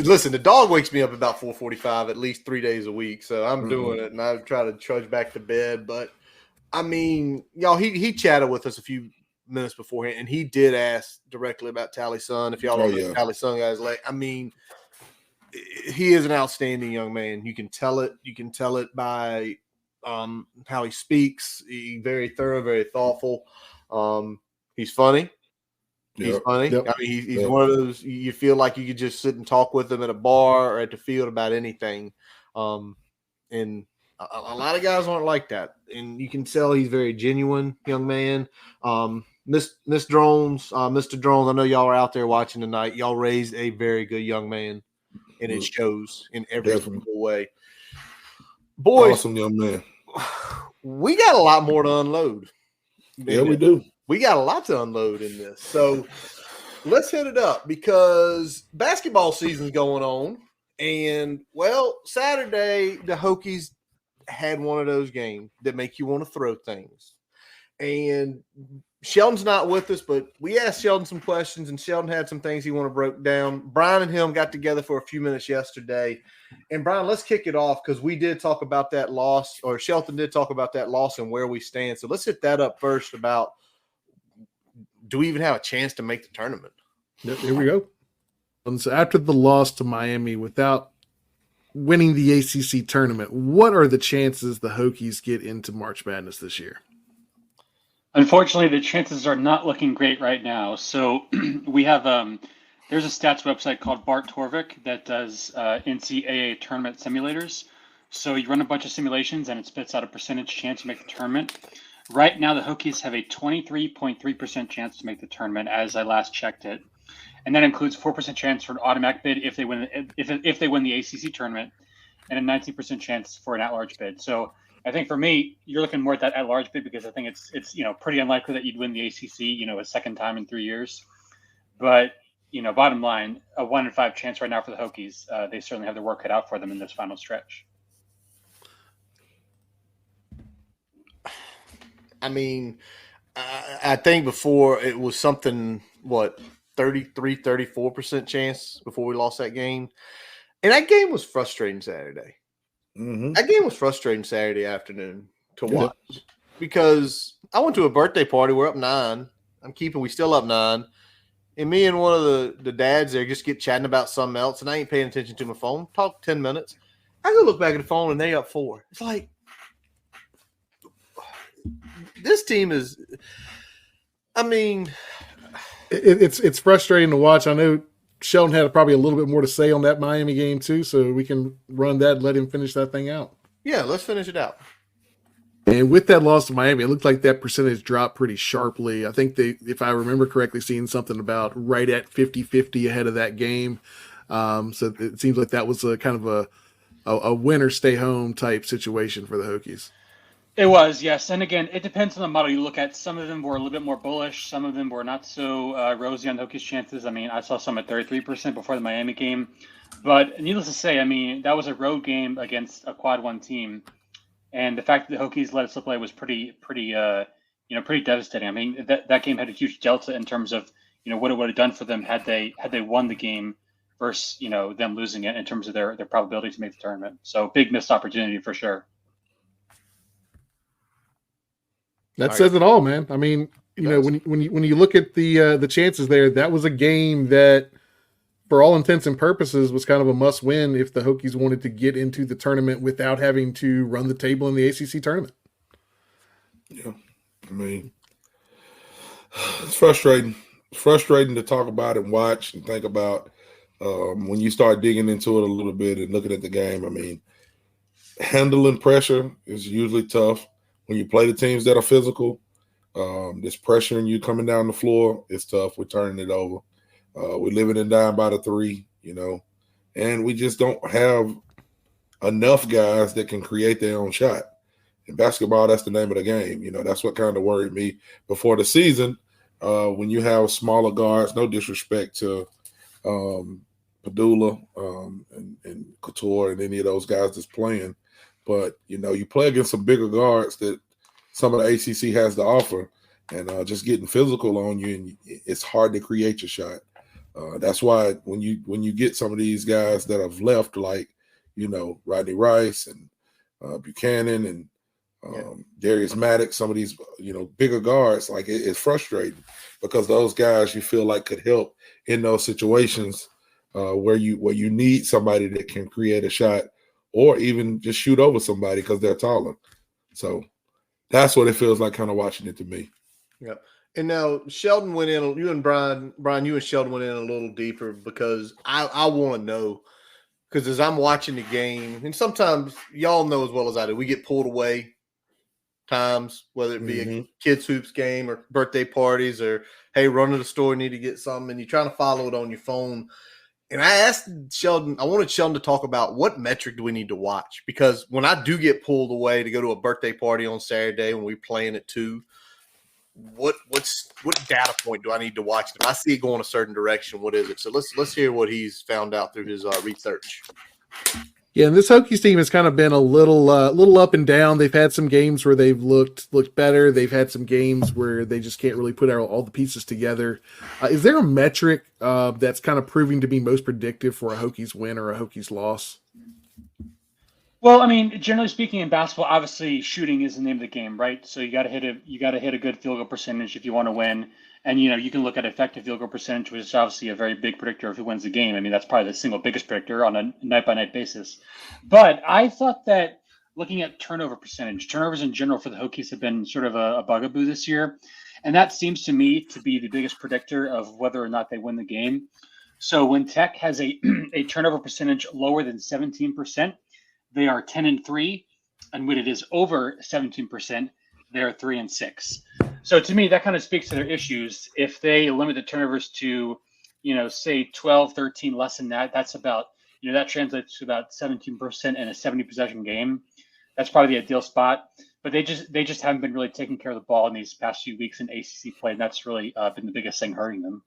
[SPEAKER 3] Listen, the dog wakes me up about 4:45 at least 3 days a week, so I'm doing it, and I try to trudge back to bed. But I mean, y'all, he chatted with us a few minutes beforehand, and he did ask directly about Tally's son. If y'all don't know Tally's son, guys, like, I mean, he is an outstanding young man. You can tell it. You can tell it by how he speaks. He's very thorough, very thoughtful. He's funny. He's funny.
[SPEAKER 4] Yep.
[SPEAKER 3] I mean, he's one of those you feel like you could just sit and talk with him at a bar or at the field about anything. And a lot of guys aren't like that. And you can tell he's very genuine young man. Miss Drones, Mr. Drones, I know y'all are out there watching tonight. Y'all raised a very good young man, and it shows in every single way. Boys,
[SPEAKER 6] Awesome young man.
[SPEAKER 3] we got a lot more to unload.
[SPEAKER 6] Yeah, we do.
[SPEAKER 3] We got a lot to unload in this. So let's hit it up because basketball season's going on. And, well, Saturday, the Hokies had one of those games that make you want to throw things. And Sheldon's not with us, but we asked Sheldon some questions, and Sheldon had some things he wanted broke down. Brian and him got together for a few minutes yesterday. And, Brian, let's kick it off because we did talk about that loss, or Shelton did talk about that loss and where we stand. So let's hit that up first about, do we even have a chance to make the tournament?
[SPEAKER 4] Yep, here we go. So after the loss to Miami, without winning the ACC tournament, what are the chances the Hokies get into March Madness this year?
[SPEAKER 7] Unfortunately, the chances are not looking great right now. So we have there's a stats website called Bart Torvik that does NCAA tournament simulators. So you run a bunch of simulations and it spits out a percentage chance to make the tournament. Right now, the Hokies have a 23.3% chance to make the tournament, as I last checked it, and that includes 4% chance for an automatic bid if they win the ACC tournament, and a 19% chance for an at-large bid. So I think for me, you're looking more at that at-large bid because I think it's pretty unlikely that you'd win the ACC a second time in 3 years. But bottom line, a 1 in 5 chance right now for the Hokies. They certainly have their work cut out for them in this final stretch.
[SPEAKER 3] I mean, I think before it was something, 34% chance before we lost that game. And that game was frustrating Saturday.
[SPEAKER 6] Mm-hmm.
[SPEAKER 3] That game was frustrating Saturday afternoon to watch because I went to a birthday party. We're up 9. I'm keeping. We still up 9. And me and one of the dads there just get chatting about something else, and I ain't paying attention to my phone. Talk 10 minutes. I go look back at the phone, and they up 4. It's like this team is. I mean,
[SPEAKER 4] it's frustrating to watch. I know Sheldon had probably a little bit more to say on that Miami game too, so we can run that and let him finish that thing out.
[SPEAKER 3] Yeah, let's finish it out.
[SPEAKER 4] And with that loss to Miami, it looked like that percentage dropped pretty sharply. I think if I remember correctly, seeing something about right at 50-50 ahead of that game. So it seems like that was a kind of a win or stay home type situation for the Hokies.
[SPEAKER 7] It was, yes. And again, it depends on the model you look at. Some of them were a little bit more bullish. Some of them were not so rosy on the Hokies' chances. I mean, I saw some at 33% before the Miami game. But needless to say, I mean, that was a road game against a quad 1 team. And the fact that the Hokies let it slip away was pretty devastating. I mean, that game had a huge delta in terms of, what it would have done for them had they won the game versus, them losing it in terms of their probability to make the tournament. So big missed opportunity for sure.
[SPEAKER 4] That says it all, man. I mean, when you look at the chances there, that was a game that, for all intents and purposes, was kind of a must win if the Hokies wanted to get into the tournament without having to run the table in the ACC tournament.
[SPEAKER 6] Yeah, I mean, it's frustrating. It's frustrating to talk about and watch and think about when you start digging into it a little bit and looking at the game. I mean, handling pressure is usually tough when you play the teams that are physical. This pressure and you coming down the floor is tough. We're turning it over. We're living and dying by the 3, and we just don't have enough guys that can create their own shot. In basketball, that's the name of the game. That's what kind of worried me before the season. When you have smaller guards, no disrespect to Padula and Couture and any of those guys that's playing, but you play against some bigger guards that some of the ACC has to offer, and just getting physical on you, and it's hard to create your shot. That's why when you get some of these guys that have left, like Rodney Rice and Buchanan and Darius Maddox, some of these bigger guards, like it's frustrating because those guys you feel like could help in those situations where you need somebody that can create a shot or even just shoot over somebody because they're taller. So that's what it feels like kind of watching it to me.
[SPEAKER 3] Yeah. And now Sheldon went in, you and Brian, you and Sheldon went in a little deeper because I want to know, because as I'm watching the game, and sometimes y'all know as well as I do, we get pulled away times, whether it be a kids hoops game or birthday parties or, hey, run to the store, need to get something, and you're trying to follow it on your phone. And I asked Sheldon, I wanted Sheldon to talk about what metric do we need to watch? Because when I do get pulled away to go to a birthday party on Saturday when we're playing at 2, what data point do I need to watch? If I see it going a certain direction, what is it? So let's hear what he's found out through his research.
[SPEAKER 4] Yeah, and this Hokies team has kind of been a little up and down. They've had some games where they've looked better. They've had some games where they just can't really put all the pieces together. Is there a metric that's kind of proving to be most predictive for a Hokies win or a Hokies loss?
[SPEAKER 7] Well, I mean, generally speaking, in basketball, obviously shooting is the name of the game, right? So you got to hit a good field goal percentage if you want to win. And you can look at effective field goal percentage, which is obviously a very big predictor of who wins the game. I mean, that's probably the single biggest predictor on a night-by-night basis. But I thought that looking at turnovers in general for the Hokies have been sort of a bugaboo this year, and that seems to me to be the biggest predictor of whether or not they win the game. So when Tech has a turnover percentage lower than 17%, they are 10-3, and when it is over 17%, they are 3-6. So to me, that kind of speaks to their issues. If they limit the turnovers to, say 12, 13, less than that, that's about, that translates to about 17% in a 70 possession game. That's probably the ideal spot. But they just haven't been really taking care of the ball in these past few weeks in ACC play, and that's really been the biggest thing hurting them.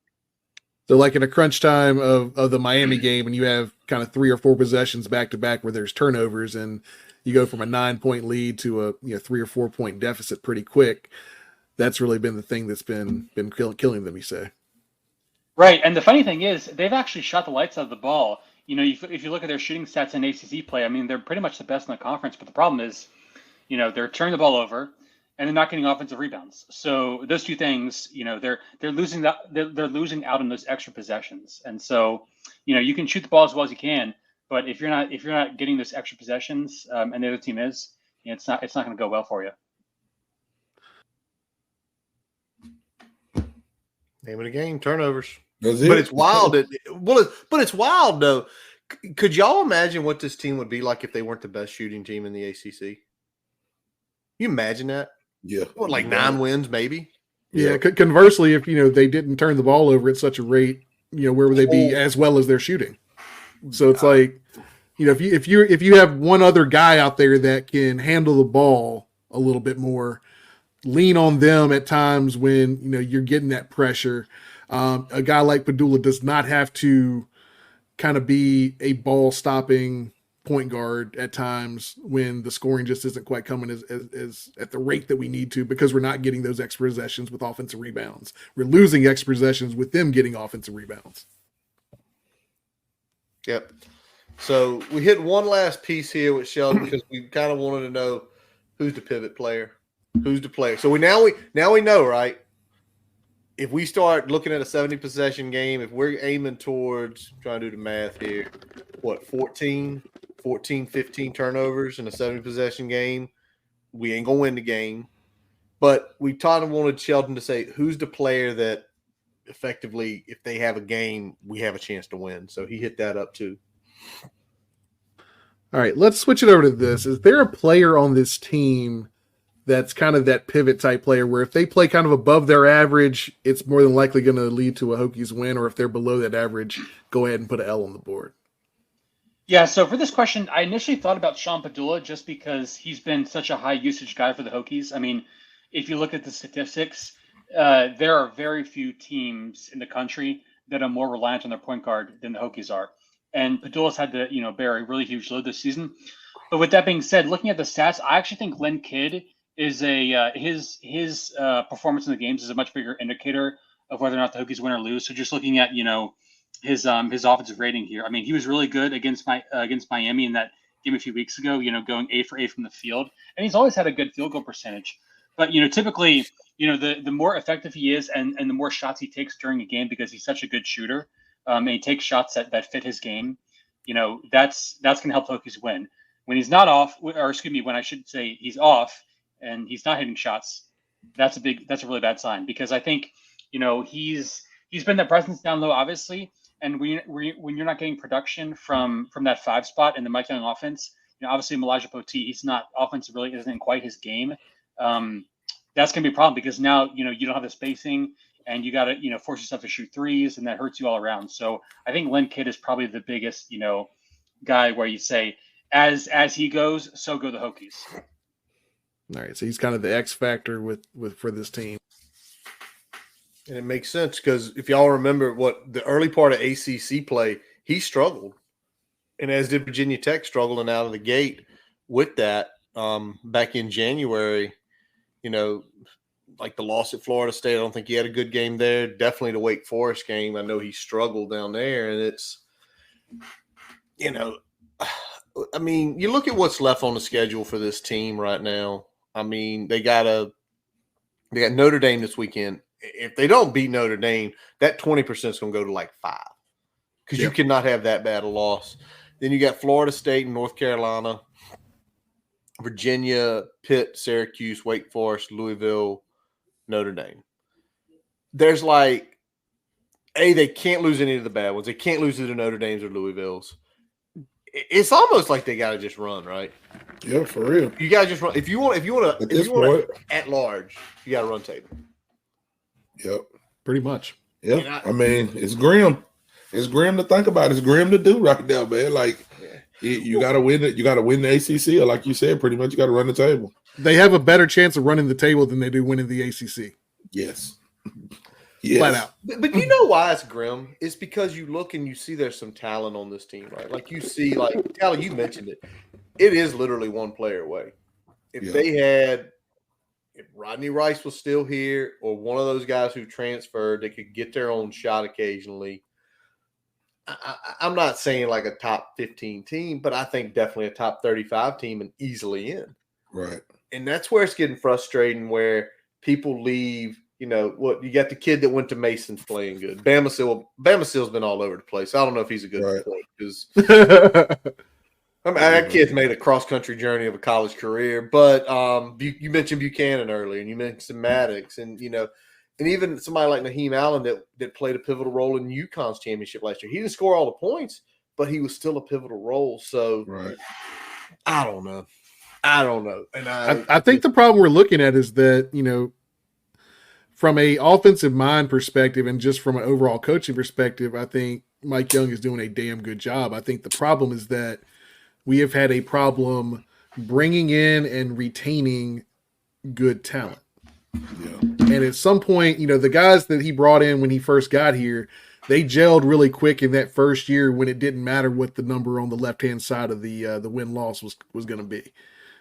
[SPEAKER 4] So like in a crunch time of the Miami game, and you have kind of 3 or 4 possessions back to back where there's turnovers, and you go from a 9-point lead to a 3 or 4 point deficit pretty quick. That's really been the thing that's been killing them, you say.
[SPEAKER 7] Right, and the funny thing is they've actually shot the lights out of the ball. If you look at their shooting stats in ACC play, I mean, they're pretty much the best in the conference. But the problem is, they're turning the ball over. and they're not getting offensive rebounds. So those two things, they're losing they're losing out on those extra possessions. And so, you can shoot the ball as well as you can, but if you're not getting those extra possessions, and the other team is, it's not going to go well for you.
[SPEAKER 3] Name of the game, turnovers.
[SPEAKER 6] That's it.
[SPEAKER 3] But it's wild. But it's wild though. Could y'all imagine what this team would be like if they weren't the best shooting team in the ACC? You imagine that?
[SPEAKER 6] Yeah.
[SPEAKER 3] What, like 9 wins, maybe?
[SPEAKER 4] Yeah. Conversely, if they didn't turn the ball over at such a rate, where would they be as well as they're shooting? So it's like, if you have one other guy out there that can handle the ball a little bit more, lean on them at times when you're getting that pressure. A guy like Padula does not have to kind of be a ball stopping point guard at times when the scoring just isn't quite coming as at the rate that we need to, because we're not getting those extra possessions with offensive rebounds. We're losing extra possessions with them getting offensive rebounds.
[SPEAKER 3] Yep. So we hit one last piece here with Sheldon because we kind of wanted to know who's the pivot player. Who's the player? So we now know, right? If we start looking at a 70 possession game, if we're aiming towards, trying to do the math here, 14, 15 turnovers in a 70 possession game, we ain't going to win the game. But we kind of wanted Sheldon to say, who's the player that effectively, if they have a game, we have a chance to win. So he hit that up too.
[SPEAKER 4] All right, let's switch it over to this. Is there a player on this team that's kind of that pivot type player where if they play kind of above their average, it's more than likely going to lead to a Hokies win, or if they're below that average, go ahead and put an L on the board?
[SPEAKER 7] Yeah, so for this question, I initially thought about Sean Padula just because he's been such a high usage guy for the Hokies. I mean, if you look at the statistics, there are very few teams in the country that are more reliant on their point guard than the Hokies are. And Padula's had to, bear a really huge load this season. But with that being said, looking at the stats, I actually think Len Kidd is his performance in the games is a much bigger indicator of whether or not the Hokies win or lose. So just looking at his offensive rating here, I mean, he was really good against Miami in that game a few weeks ago. Going 8 for 8 from the field, and he's always had a good field goal percentage. But typically, the more effective he is, and the more shots he takes during a game because he's such a good shooter, and he takes shots that fit his game. That's going to help the Hokies win. When he's not off, or excuse me, when I should say he's off and he's not hitting shots, that's a really bad sign, because I think he's been the presence down low, obviously, and when you're not getting production from that 5 spot in the Mike Young offense, obviously Elijah Poteet, he's not offensive, really isn't quite his game. That's gonna be a problem because now you don't have the spacing, and you got to force yourself to shoot threes, and that hurts you all around. So I think Len Kidd is probably the biggest guy where you say as he goes, so go the Hokies.
[SPEAKER 4] All right, so he's kind of the X factor with for this team.
[SPEAKER 3] And it makes sense because if y'all remember what the early part of ACC play, he struggled. And as did Virginia Tech, struggling out of the gate with that back in January, like the loss at Florida State. I don't think he had a good game there. Definitely the Wake Forest game. I know he struggled down there. And it's, I mean, you look at what's left on the schedule for this team right now. I mean, they got Notre Dame this weekend. If they don't beat Notre Dame, that 20% is going to go to like 5 because you cannot have that bad a loss. Then you got Florida State and North Carolina, Virginia, Pitt, Syracuse, Wake Forest, Louisville, Notre Dame. There's like, they can't lose any of the bad ones. They can't lose to the Notre Dames or Louisvilles. It's almost like they got to just run, right?
[SPEAKER 6] Yeah, for real.
[SPEAKER 3] You got to just run. If you want to at large, you got to run table.
[SPEAKER 6] Yep.
[SPEAKER 4] Pretty much.
[SPEAKER 6] Yeah. I mean, it's grim. It's grim to think about. It's grim to do right now, man. Like, you got to win it. You got to win the ACC, or like you said, pretty much you got to run the table.
[SPEAKER 4] They have a better chance of running the table than they do winning the ACC.
[SPEAKER 6] Yes.
[SPEAKER 4] Flat out.
[SPEAKER 3] But you know why it's grim? It's because you look and you see there's some talent on this team, right? Like you see, like Tyler, you mentioned it. It is literally one player away. If Rodney Rice was still here, or one of those guys who transferred, they could get their own shot occasionally. I'm not saying like a top 15 team, but I think definitely a top 35 team and easily in.
[SPEAKER 6] Right.
[SPEAKER 3] and that's where it's getting frustrating. Where people leave. You got the kid that went to Mason's playing good. Bamasil's been all over the place. I don't know if he's a good point because that kid's made a cross-country journey of a college career. But you mentioned Buchanan earlier, and you mentioned Maddox, and and even somebody like Naheem Allen that played a pivotal role in UConn's championship last year. He didn't score all the points, but he was still a pivotal role. So I don't know. And
[SPEAKER 4] I think the problem we're looking at is that, from a offensive mind perspective and just from an overall coaching perspective, I think Mike Young is doing a damn good job. I think the problem is that we have had a problem bringing in and retaining good talent. Yeah. And at some point, the guys that he brought in when he first got here, they gelled really quick in that first year when it didn't matter what the number on the left-hand side of the win-loss was going to be.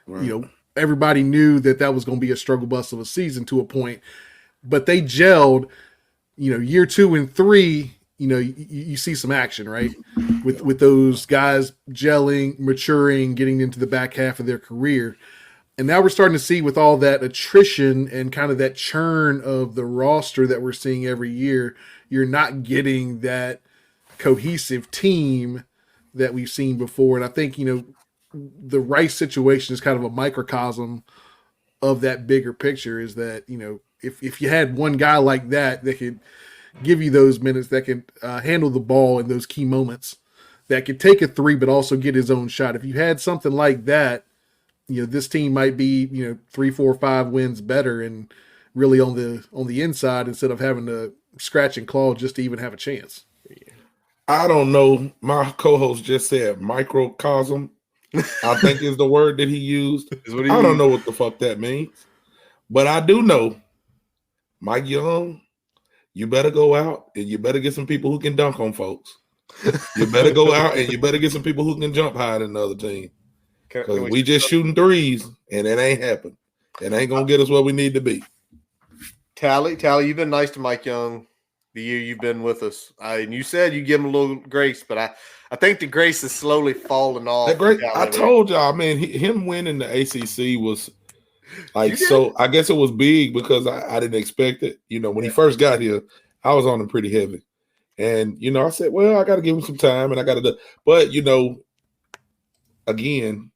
[SPEAKER 4] Right. Everybody knew that was going to be a struggle bus of a season to a point, but they gelled, year 2 and 3, you see some action, right? With those guys gelling, maturing, getting into the back half of their career. And now we're starting to see with all that attrition and kind of that churn of the roster that we're seeing every year, you're not getting that cohesive team that we've seen before. And I think, the Rice situation is kind of a microcosm of that bigger picture, is that, if you had one guy like that could give you those minutes, that can handle the ball in those key moments, that could take a 3 but also get his own shot. If you had something like that, this team might be 3, 4, 5 wins better and really on the inside instead of having to scratch and claw just to even have a chance.
[SPEAKER 6] I don't know. My co-host just said microcosm. I think is the word that he used. I don't know what the fuck that means, but I do know, Mike Young, you better go out and you better get some people who can dunk on folks. You better go out and you better get some people who can jump higher than the other team. Because we just shooting threes and it ain't happened. It ain't gonna get us where we need to be.
[SPEAKER 3] Tally, you've been nice to Mike Young the year you've been with us. And you said you give him a little grace, but I think the grace is slowly falling off.
[SPEAKER 6] I told y'all, man, him winning the ACC was like, so I guess it was big because I didn't expect it. When he first got here, I was on him pretty heavy. And, I said, well, I got to give him some time and I got to do. But, again,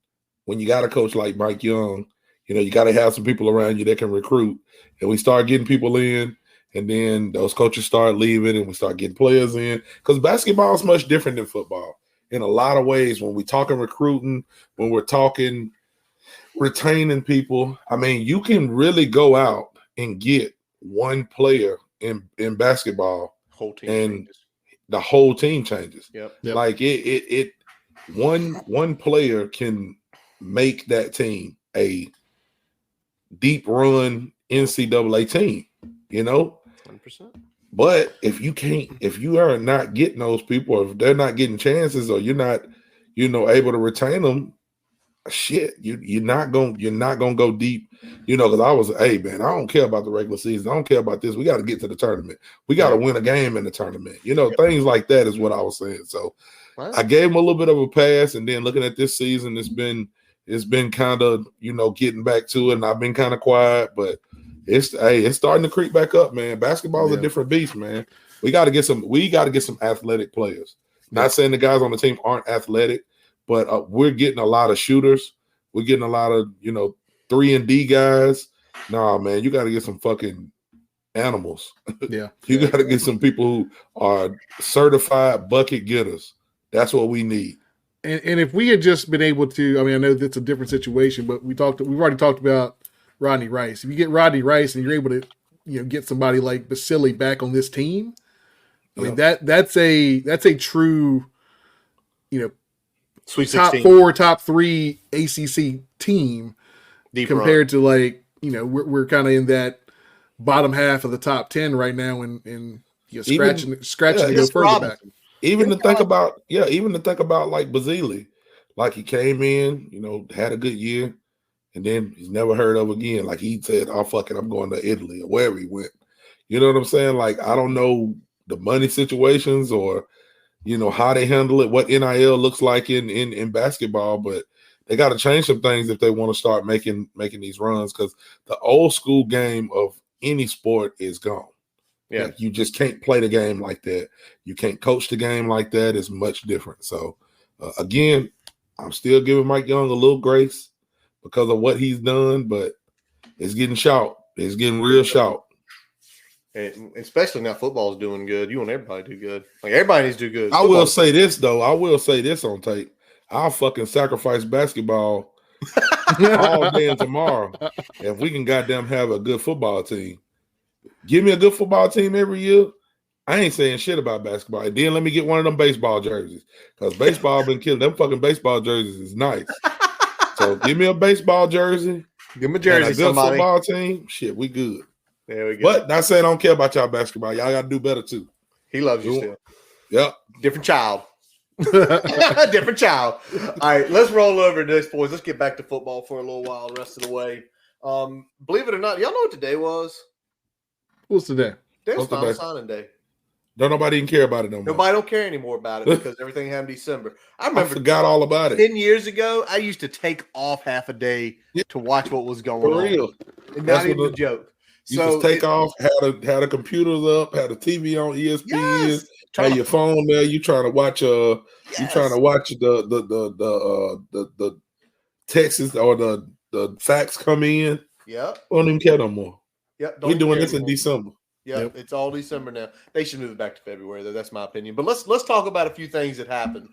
[SPEAKER 6] when you got a coach like Mike Young, you got to have some people around you that can recruit. And we start getting people in, and then those coaches start leaving, and we start getting players in. Because basketball is much different than football in a lot of ways. When we're talking recruiting, when we're talking retaining people, I mean, you can really go out and get one player in basketball, the whole team changes. Yep. Like one player can make that team a deep run NCAA team, 100%. But if you are not getting those people, or if they're not getting chances, or you're not, able to retain them, shit, you're not gonna go deep, because I was, hey man, I don't care about the regular season, I don't care about this. We got to get to the tournament. We got to win a game in the tournament. Things like that is what I was saying. So I gave him a little bit of a pass, and then looking at this season, it's been kind of, getting back to it, and I've been kind of quiet, but it's starting to creep back up, man. Basketball is a different beast, man. We got to get some athletic players. Not saying the guys on the team aren't athletic, but we're getting a lot of shooters. We're getting a lot of 3-and-D guys. Nah, man, you got to get some fucking animals.
[SPEAKER 4] Yeah,
[SPEAKER 6] you got to get some people who are certified bucket getters. That's what we need.
[SPEAKER 4] And if we had just been able to, I mean, I know that's a different situation, but we've already talked about Rodney Rice. If you get Rodney Rice and you're able to, get somebody like Basili back on this team, I mean, that's a true,
[SPEAKER 3] Sweet
[SPEAKER 4] top
[SPEAKER 3] 16.
[SPEAKER 4] 4, top 3 ACC team.
[SPEAKER 3] Deep
[SPEAKER 4] compared to we're kind of in that bottom half of the top 10 right now, and scratching to go further back.
[SPEAKER 6] Even to think about like Basili, like he came in, had a good year, and then he's never heard of again. Like he said, "Oh fuck it, I'm going to Italy," or wherever he went. You know what I'm saying? Like I don't know the money situations or how they handle it, what NIL looks like in basketball, but they got to change some things if they want to start making these runs, because the old school game of any sport is gone.
[SPEAKER 3] Yeah.
[SPEAKER 6] Like, you just can't play the game like that. You can't coach the game like that. It's much different. So, again, I'm still giving Mike Young a little grace because of what he's done, but it's getting short. It's getting real short.
[SPEAKER 3] And especially now football's doing good. You want everybody to do good. Like, everybody needs to do good.
[SPEAKER 6] I will say this, though. I will say this on tape. I'll fucking sacrifice basketball all day and tomorrow if we can goddamn have a good football team. Give me a good football team every year. I ain't saying shit about basketball. And then let me get one of them baseball jerseys, because baseball been killing. Them fucking baseball jerseys is nice. So give me a baseball jersey.
[SPEAKER 3] Give me a jersey,
[SPEAKER 6] and a good
[SPEAKER 3] somebody.
[SPEAKER 6] football team. Shit, we good.
[SPEAKER 3] There we go.
[SPEAKER 6] But not saying I don't care about y'all basketball. Y'all got to do better too.
[SPEAKER 3] He loves you still.
[SPEAKER 6] Yep.
[SPEAKER 3] Different child. Different child. All right, let's roll over to this, boys. Let's get back to football for a little while, the rest of the way. Believe it or not, y'all know what today was?
[SPEAKER 4] What's today?
[SPEAKER 3] Today was
[SPEAKER 6] What's
[SPEAKER 3] Final
[SPEAKER 6] today?
[SPEAKER 3] Signing Day.
[SPEAKER 6] Don't nobody even care about it no more.
[SPEAKER 3] Nobody don't care anymore about it because everything happened in December. I
[SPEAKER 6] I
[SPEAKER 3] remember
[SPEAKER 6] forgot all about it.
[SPEAKER 3] 10 years ago, I used to take off half a day to watch what was going
[SPEAKER 6] For
[SPEAKER 3] on.
[SPEAKER 6] real.
[SPEAKER 3] And
[SPEAKER 6] That's
[SPEAKER 3] not even
[SPEAKER 6] what
[SPEAKER 3] a joke.
[SPEAKER 6] You just take off, had the computers up, had the TV on ESPN,
[SPEAKER 3] Yes.
[SPEAKER 6] had your phone there. You trying to watch you
[SPEAKER 3] Yes.
[SPEAKER 6] trying to watch the Texas or the facts come in.
[SPEAKER 3] Yep.
[SPEAKER 6] We don't even care no more.
[SPEAKER 3] Yep.
[SPEAKER 6] We're doing this in December.
[SPEAKER 3] Yep. It's all December now. They should move it back to February, though. That's my opinion. But let's talk about a few things that happened.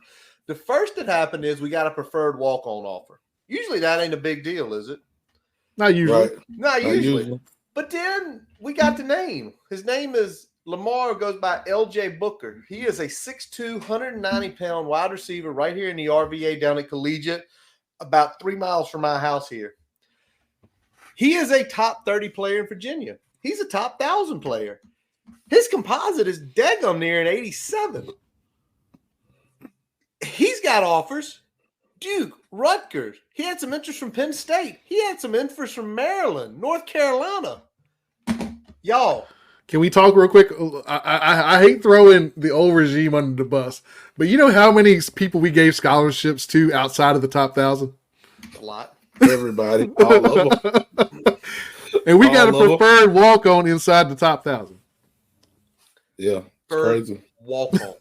[SPEAKER 3] The first that happened is we got a preferred walk-on offer. Usually that ain't a big deal, is it?
[SPEAKER 4] Not usually.
[SPEAKER 6] Right.
[SPEAKER 3] Not
[SPEAKER 6] Not
[SPEAKER 3] usually.
[SPEAKER 6] usually.
[SPEAKER 3] But then we got the name. His name is Lamar, goes by LJ Booker. He is a 6'2", 190-pound wide receiver right here in the RVA down at Collegiate, about 3 miles from my house here. He is a top 30 player in Virginia. He's a top 1,000 player. His composite is daggum near an 87. He's got offers. Duke, Rutgers. He had some interest from Penn State. He had some interest from Maryland, North Carolina. Y'all.
[SPEAKER 4] Can we talk real quick? I hate throwing the old regime under the bus, but you know how many people we gave scholarships to outside of the top 1,000?
[SPEAKER 3] A lot.
[SPEAKER 6] Everybody, all of them.
[SPEAKER 4] And we got a
[SPEAKER 6] All of them.
[SPEAKER 4] preferred walk-on inside the top 1,000.
[SPEAKER 6] Yeah, it's
[SPEAKER 3] Preferred
[SPEAKER 6] crazy.
[SPEAKER 3] walk-on.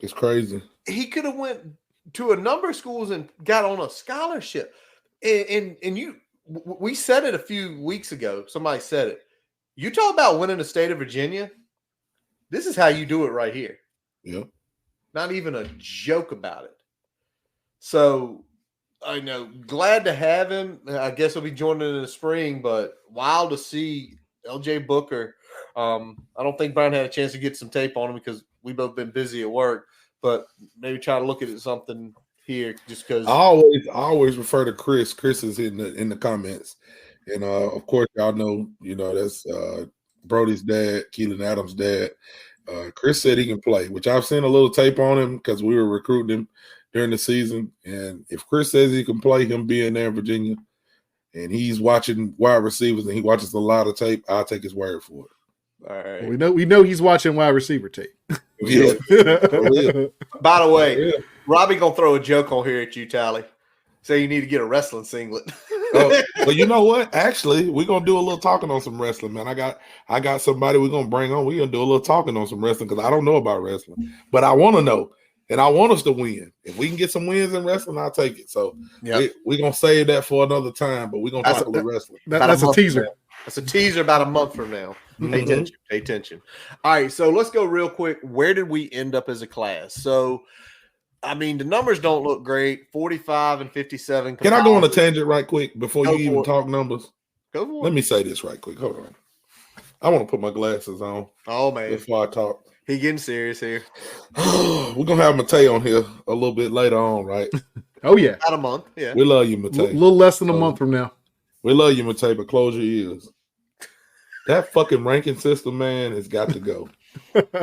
[SPEAKER 6] It's crazy.
[SPEAKER 3] He could have went to a number of schools and got on a scholarship. And we said it a few weeks ago. Somebody said it. You talk about winning the state of Virginia. This is how you do it right here.
[SPEAKER 6] Yeah.
[SPEAKER 3] Not even a joke about it. So, I know, glad to have him. I guess he'll be joining in the spring, but wild to see LJ Booker. I don't think Brian had a chance to get some tape on him because we both been busy at work, but maybe try to look at something here just because.
[SPEAKER 6] I always refer to Chris. Chris is in the comments. And of course, y'all know, that's Brody's dad, Keelan Adams' dad. Chris said he can play, which I've seen a little tape on him because we were recruiting him during the season. And if Chris says he can play, him being there in Virginia, and he's watching wide receivers and he watches a lot of tape, I'll take his word for it.
[SPEAKER 3] All right.
[SPEAKER 4] We know he's watching wide receiver tape.
[SPEAKER 6] Yeah.
[SPEAKER 3] By the way,
[SPEAKER 6] Yeah.
[SPEAKER 3] Robbie gonna throw a joke on here at you, Tally. Say you need to get a wrestling singlet.
[SPEAKER 6] Oh, well, you know what? Actually, we're gonna do a little talking on some wrestling, man. I got somebody we're gonna bring on. We're gonna do a little talking on some wrestling because I don't know about wrestling, but I want to know, and I want us to win. If we can get some wins in wrestling, I'll take it. So we're gonna save that for another time, but we're gonna talk a little wrestling.
[SPEAKER 4] That's a teaser.
[SPEAKER 3] That's a teaser about a month from now.
[SPEAKER 6] Mm-hmm.
[SPEAKER 3] Pay attention. Pay attention. All right, so let's go real quick. Where did we end up as a class? So, I mean, the numbers don't look great. 45 and 57.
[SPEAKER 6] Can I go on a tangent right quick before
[SPEAKER 3] Go
[SPEAKER 6] you
[SPEAKER 3] for
[SPEAKER 6] even
[SPEAKER 3] it.
[SPEAKER 6] talk numbers?
[SPEAKER 3] Go for it.
[SPEAKER 6] Let me say this right quick. Hold on. I want to put my glasses on
[SPEAKER 3] Oh, man.
[SPEAKER 6] before I talk.
[SPEAKER 3] He getting serious here.
[SPEAKER 6] We're gonna have Matei on here a little bit later on, right?
[SPEAKER 4] Oh, yeah.
[SPEAKER 3] About a month. Yeah.
[SPEAKER 6] We love you,
[SPEAKER 4] A
[SPEAKER 6] Matei.
[SPEAKER 4] little less than a month from now.
[SPEAKER 6] We love you, Matei, but close your ears. That fucking ranking system, man, has got to go.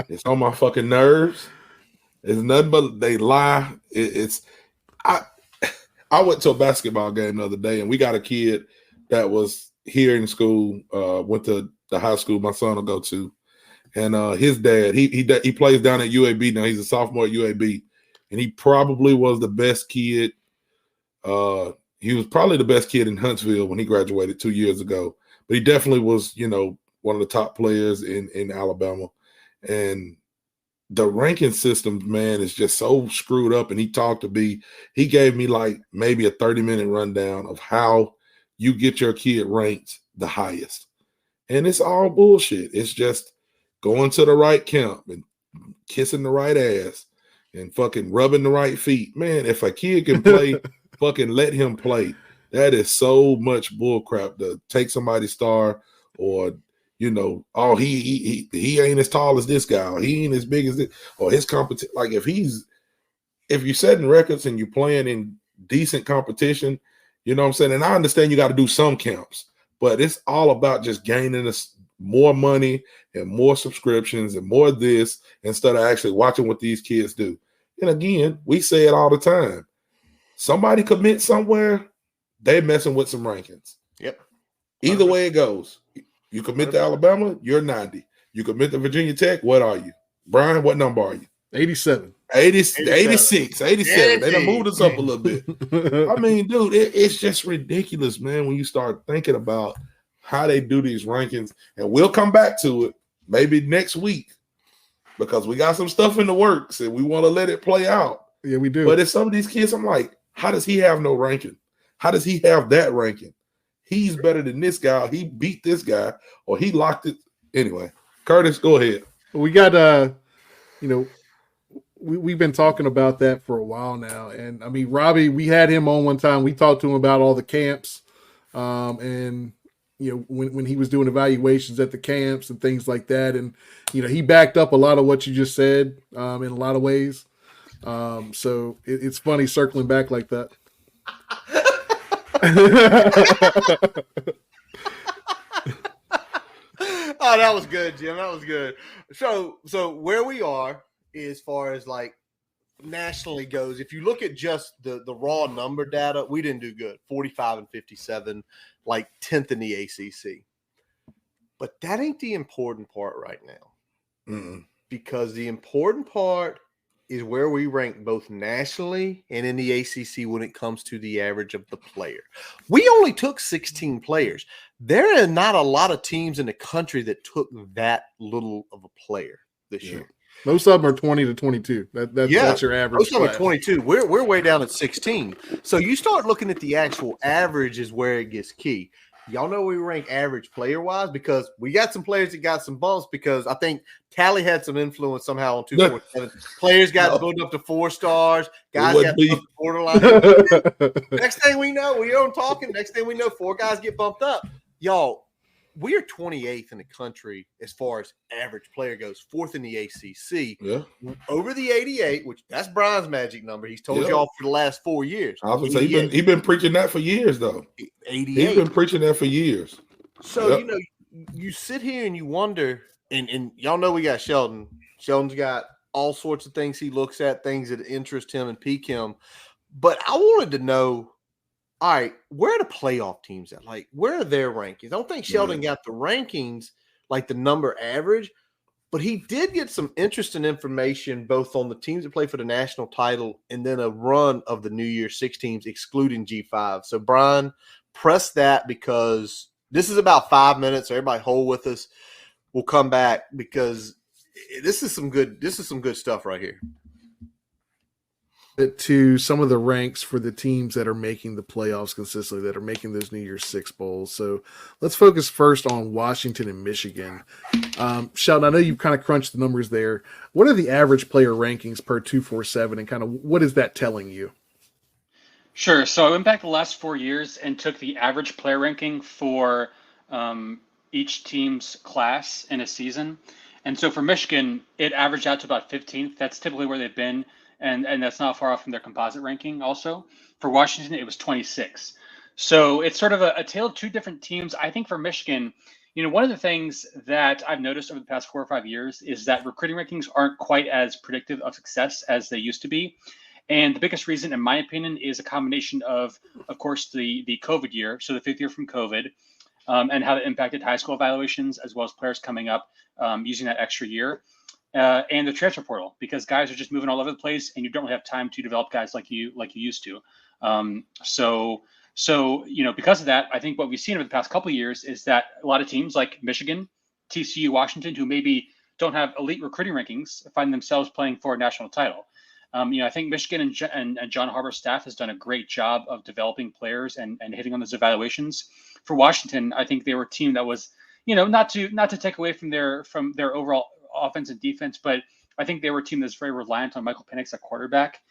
[SPEAKER 6] It's on my fucking nerves. It's nothing but they lie. I went to a basketball game the other day, and we got a kid that was here in school, went to the high school my son will go to, and his dad, he plays down at UAB now. He's a sophomore at UAB, and he probably was the best kid He was probably the best kid in Huntsville when he graduated 2 years ago, but he definitely was, one of the top players in Alabama. And the ranking system, man, is just so screwed up. And he gave me like maybe a 30-minute rundown of how you get your kid ranked the highest. And it's all bullshit. It's just going to the right camp and kissing the right ass and fucking rubbing the right feet. Man, if a kid can play, fucking let him play. That is so much bullcrap to take somebody's star or, he ain't as tall as this guy, or he ain't as big as this, or his competition. Like if you're setting records and you're playing in decent competition, you know what I'm saying? And I understand you got to do some camps, but it's all about just gaining us more money and more subscriptions and more this instead of actually watching what these kids do. And again, we say it all the time. Somebody commit somewhere, they messing with some rankings.
[SPEAKER 3] Yep.
[SPEAKER 6] Either way it goes. You commit to Alabama, you're 90. You commit to Virginia Tech, what are you? Brian, what number are you?
[SPEAKER 4] 87.
[SPEAKER 6] 86, 87. They done moved us up a little bit. I mean, dude, it's just ridiculous, man, when you start thinking about how they do these rankings. And we'll come back to it maybe next week because we got some stuff in the works and we want to let it play out.
[SPEAKER 4] Yeah, we do.
[SPEAKER 6] But if some of these kids, I'm like, how does he have no ranking? How does he have that ranking? He's better than this guy. He beat this guy, or he locked it. Anyway, Curtis, go ahead.
[SPEAKER 4] We got, we've been talking about that for a while now. And I mean, Robbie, we had him on one time. We talked to him about all the camps, and when he was doing evaluations at the camps and things like that. And he backed up a lot of what you just said in a lot of ways. So it's funny circling back like that.
[SPEAKER 3] Oh, that was good, Jim. That was good. So where we are as far as like nationally goes, if you look at just the raw number data, we didn't do good. 45 and 57, like 10th in the ACC. But that ain't the important part right now. Because the important part is where we rank both nationally and in the ACC when it comes to the average of the player. We only took 16 players. There are not a lot of teams in the country that took that little of a player this year.
[SPEAKER 4] Most of them are 20 to 22. That's your average.
[SPEAKER 3] Most of them are 22. We're way down at 16. So you start looking at the actual average is where it gets key. Y'all know we rank average player-wise because we got some players that got some bumps because I think Tally had some influence somehow on 247. Players got bumped up to 4 stars. Guys got bumped up to borderline. Next thing we know, we are talking. Next thing we know, 4 guys get bumped up. Y'all, we are 28th in the country as far as average player goes, 4th in the ACC.
[SPEAKER 6] Yeah.
[SPEAKER 3] Over the 88, which that's Brian's magic number. He's told y'all for the last 4 years.
[SPEAKER 6] I was going to say, he's been preaching that for years, though.
[SPEAKER 3] 88.
[SPEAKER 6] He's been preaching that for years.
[SPEAKER 3] So, you sit here and you wonder, and y'all know we got Sheldon. Sheldon's got all sorts of things he looks at, things that interest him and pique him. But I wanted to know, all right, where are the playoff teams at? Like, where are their rankings? I don't think Sheldon got the rankings, like the number average, but he did get some interesting information both on the teams that play for the national title and then a run of the New Year's 6 teams, excluding G5. So, Brian, press that because this is about 5 minutes. So everybody hold with us. We'll come back because this is some good stuff right here.
[SPEAKER 4] To some of the ranks for the teams that are making the playoffs consistently, that are making those New Year's 6 bowls. So let's focus first on Washington and Michigan. Sheldon, I know you've kind of crunched the numbers there. What are the average player rankings per 247 and kind of what is that telling you?
[SPEAKER 7] Sure. So I went back the last 4 years and took the average player ranking for each team's class in a season. And so for Michigan, it averaged out to about 15th. That's typically where they've been. And that's not far off from their composite ranking also. For Washington, it was 26. So it's sort of a tale of 2 different teams. I think for Michigan, one of the things that I've noticed over the past 4 or 5 years is that recruiting rankings aren't quite as predictive of success as they used to be. And the biggest reason, in my opinion, is a combination of course, the COVID year, so the 5th year from COVID, and how that impacted high school evaluations, as well as players coming up using that extra year. and the transfer portal, because guys are just moving all over the place, and you don't really have time to develop guys like you used to. So because of that, I think what we've seen over the past couple of years is that a lot of teams like Michigan, TCU, Washington, who maybe don't have elite recruiting rankings, find themselves playing for a national title. I think Michigan and John Harbaug's staff has done a great job of developing players and hitting on those evaluations. For Washington, I think they were a team that was, not to take away from their overall offense and defense, but I think they were a team that's very reliant on Michael Penix at quarterback.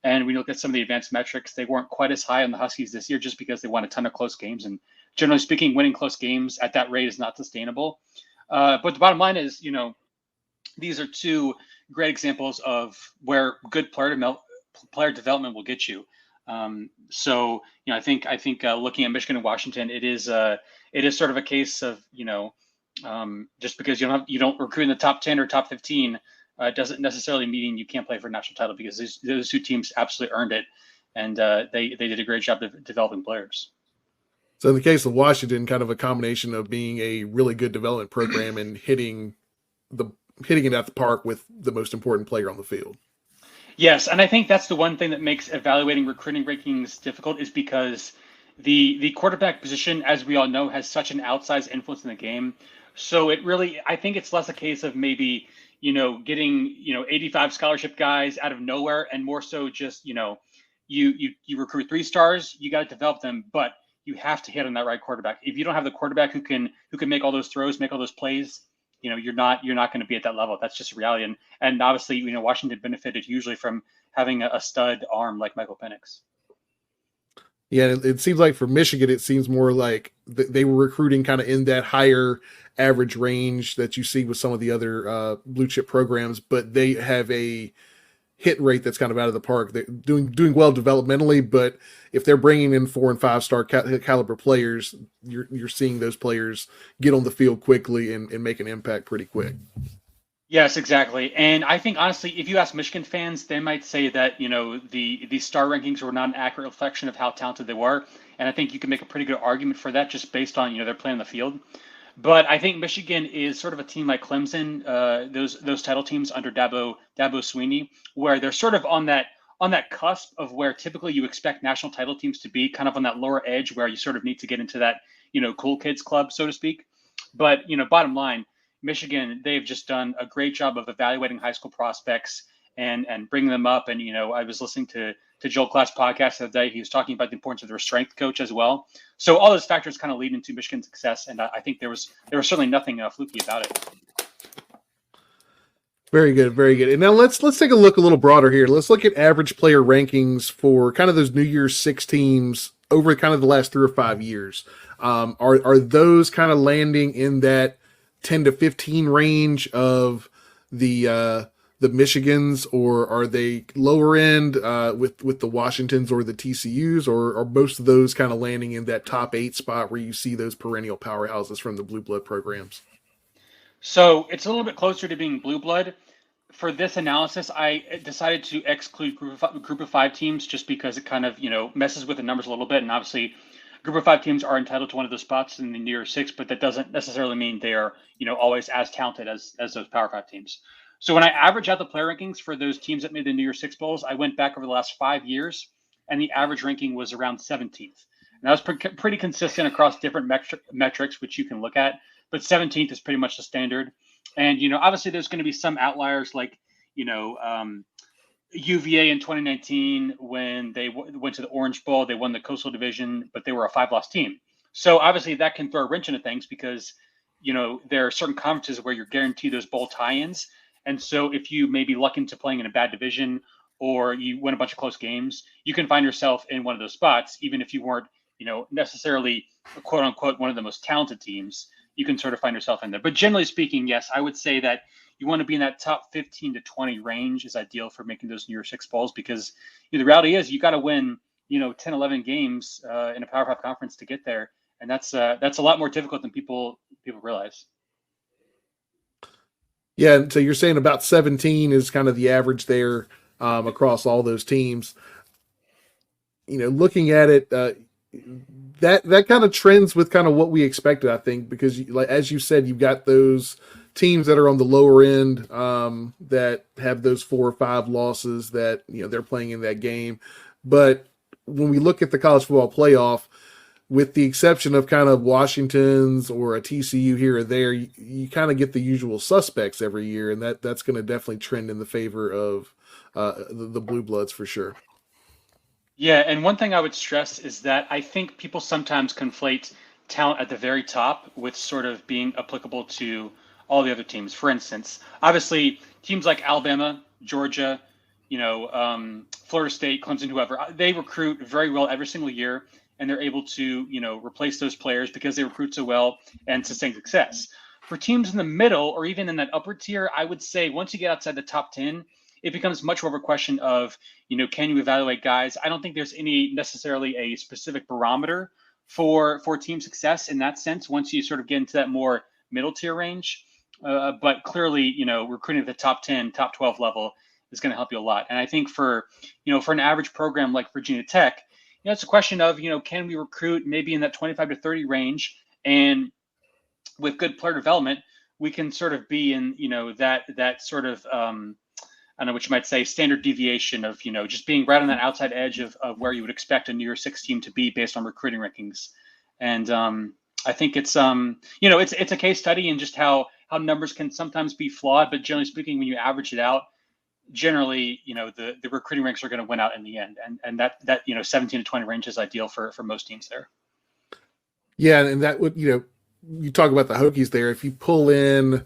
[SPEAKER 7] And we look at some of the advanced metrics, they weren't quite as high on the Huskies this year just because they won a ton of close games. And generally speaking, winning close games at that rate is not sustainable. But the bottom line is, these are two great examples of where good player development will get you. I think looking at Michigan and Washington, it is sort of a case of just because you don't recruit in the top 10 or top 15 doesn't necessarily mean you can't play for a national title, because those two teams absolutely earned it, and they did a great job of developing players.
[SPEAKER 4] So in the case of Washington, kind of a combination of being a really good development program and hitting it at the park with the most important player on the field.
[SPEAKER 7] Yes, and I think that's the one thing that makes evaluating recruiting rankings difficult, is because the quarterback position, as we all know, has such an outsized influence in the game. So I think it's less a case of maybe getting 85 scholarship guys out of nowhere, and more so just you recruit 3 stars, you got to develop them, but you have to hit on that right quarterback. If you don't have the quarterback who can make all those throws, make all those plays, you're not going to be at that level. That's just reality. And obviously, Washington benefited hugely from having a stud arm like Michael Penix.
[SPEAKER 4] Yeah, it seems like for Michigan, it seems more like they were recruiting kind of in that higher average range that you see with some of the other blue chip programs, but they have a hit rate that's kind of out of the park. They're doing well developmentally, but if they're bringing in 4 and 5 star caliber players, you're seeing those players get on the field quickly and make an impact pretty quick.
[SPEAKER 7] Yes, exactly. And I think, honestly, if you ask Michigan fans, they might say that, the star rankings were not an accurate reflection of how talented they were. And I think you can make a pretty good argument for that just based on, their play on the field. But I think Michigan is sort of a team like Clemson, those title teams under Dabo Swinney, where they're sort of on that cusp of where typically you expect national title teams to be, kind of on that lower edge where you sort of need to get into that, cool kids club, so to speak. But, bottom line, Michigan, they've just done a great job of evaluating high school prospects and bringing them up. And, I was listening to Joel Klatt's podcast the other day. He was talking about the importance of their strength coach as well. So all those factors kind of lead into Michigan's success. And I think there was certainly nothing fluky about it.
[SPEAKER 4] Very good, very good. And now let's take a look a little broader here. Let's look at average player rankings for kind of those New Year's Six teams over kind of the last 3 or 5 years. Are those kind of landing in that 10 to 15 range of the Michigans, or are they lower end with the Washingtons or the TCUs, or are most of those kind of landing in that top 8 spot where you see those perennial powerhouses from the blue blood programs?
[SPEAKER 7] So it's a little bit closer to being blue blood. For this analysis, I decided to exclude group of 5 teams just because it kind of, messes with the numbers a little bit. And obviously, group of 5 teams are entitled to one of those spots in the New Year's Six, but that doesn't necessarily mean they are, always as talented as those Power 5 teams. So when I average out the player rankings for those teams that made the New Year's Six Bowls, I went back over the last 5 years, and the average ranking was around 17th. And that was pretty consistent across different metrics, which you can look at, but 17th is pretty much the standard. And, obviously there's going to be some outliers like, UVA in 2019, when they went to the Orange Bowl, they won the Coastal Division, but they were a 5-loss team. So obviously that can throw a wrench into things because, there are certain conferences where you're guaranteed those bowl tie-ins. And so if you may be lucky into playing in a bad division or you win a bunch of close games, you can find yourself in one of those spots, even if you weren't, necessarily quote unquote one of the most talented teams. You can sort of find yourself in there. But generally speaking, yes, I would say that you want to be in that top 15 to 20 range is ideal for making those New Year's Six Bowls, because the reality is you got to win, 10, 11 games in a Power 5 conference to get there. And that's a lot more difficult than people realize.
[SPEAKER 4] Yeah, so you're saying about 17 is kind of the average there across all those teams. Looking at it, that kind of trends with kind of what we expected, I think, because like as you said, you've got those teams that are on the lower end that have those 4 or 5 losses that they're playing in that game. But when we look at the college football playoff, with the exception of kind of Washington's or a TCU here or there, you kind of get the usual suspects every year, and that's going to definitely trend in the favor of the Blue Bloods for sure.
[SPEAKER 7] Yeah, and one thing I would stress is that I think people sometimes conflate talent at the very top with sort of being applicable to all the other teams. For instance, obviously teams like Alabama, Georgia, Florida State, Clemson, whoever, they recruit very well every single year, and they're able to, replace those players because they recruit so well and sustain success. For teams in the middle or even in that upper tier, I would say once you get outside the top 10, it becomes much more of a question of, can you evaluate guys? I don't think there's any necessarily a specific barometer for team success in that sense once you sort of get into that more middle tier range. But clearly, recruiting at the top 10, top 12 level is going to help you a lot. And I think for an average program like Virginia Tech, it's a question of, can we recruit maybe in that 25 to 30 range, and with good player development, we can sort of be in, that sort of, I don't know what you might say, standard deviation of, just being right on that outside edge of where you would expect a New Year's Six team to be based on recruiting rankings. And I think it's, it's a case study in just how numbers can sometimes be flawed, but generally speaking, when you average it out, generally, the recruiting ranks are going to win out in the end. And that 17 to 20 range is ideal for most teams there.
[SPEAKER 4] Yeah. And that would, you talk about the Hokies there. If you pull in,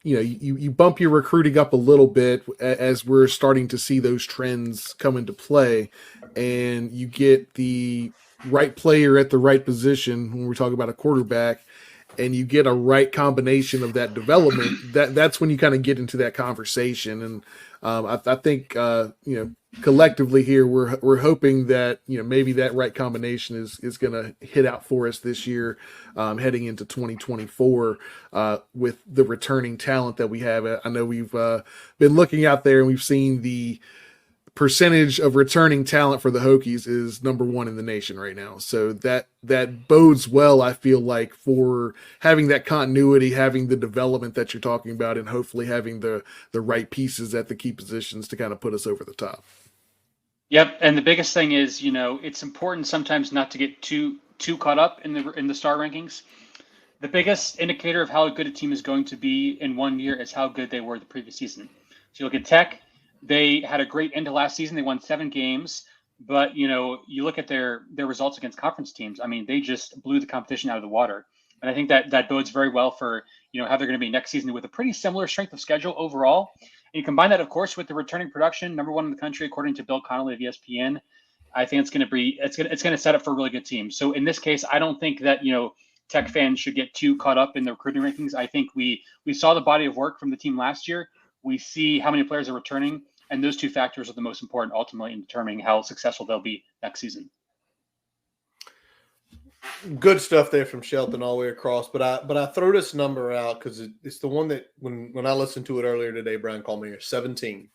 [SPEAKER 4] you bump your recruiting up a little bit as we're starting to see those trends come into play, and you get the right player at the right position when we're talking about a quarterback, and you get a right combination of that development, that's when you kind of get into that conversation. And I think collectively here we're hoping that maybe that right combination is going to hit out for us this year, heading into 2024 with the returning talent that we have. I know we've been looking out there and we've seen the percentage of returning talent for the Hokies is number 1 in the nation right now. So that bodes well, I feel like, for having that continuity, having the development that you're talking about, and hopefully having the right pieces at the key positions to kind of put us over the top.
[SPEAKER 7] Yep. And the biggest thing is, it's important sometimes not to get too caught up in the star rankings. The biggest indicator of how good a team is going to be in one year is how good they were the previous season. So you look at Tech, they had a great end to last season. They won 7 games, but you look at their results against conference teams. I mean, they just blew the competition out of the water. And I think that bodes very well for, how they're going to be next season with a pretty similar strength of schedule overall. And you combine that, of course, with the returning production, number 1 in the country, according to Bill Connolly of ESPN. I think it's going to set up for a really good team. So in this case, I don't think that, Tech fans should get too caught up in the recruiting rankings. I think we saw the body of work from the team last year. We see how many players are returning, and those 2 factors are the most important ultimately in determining how successful they'll be next season.
[SPEAKER 3] Good stuff there from Shelton all the way across. But I throw this number out because it's the one that when I listened to it earlier today, Brian called me here, 17.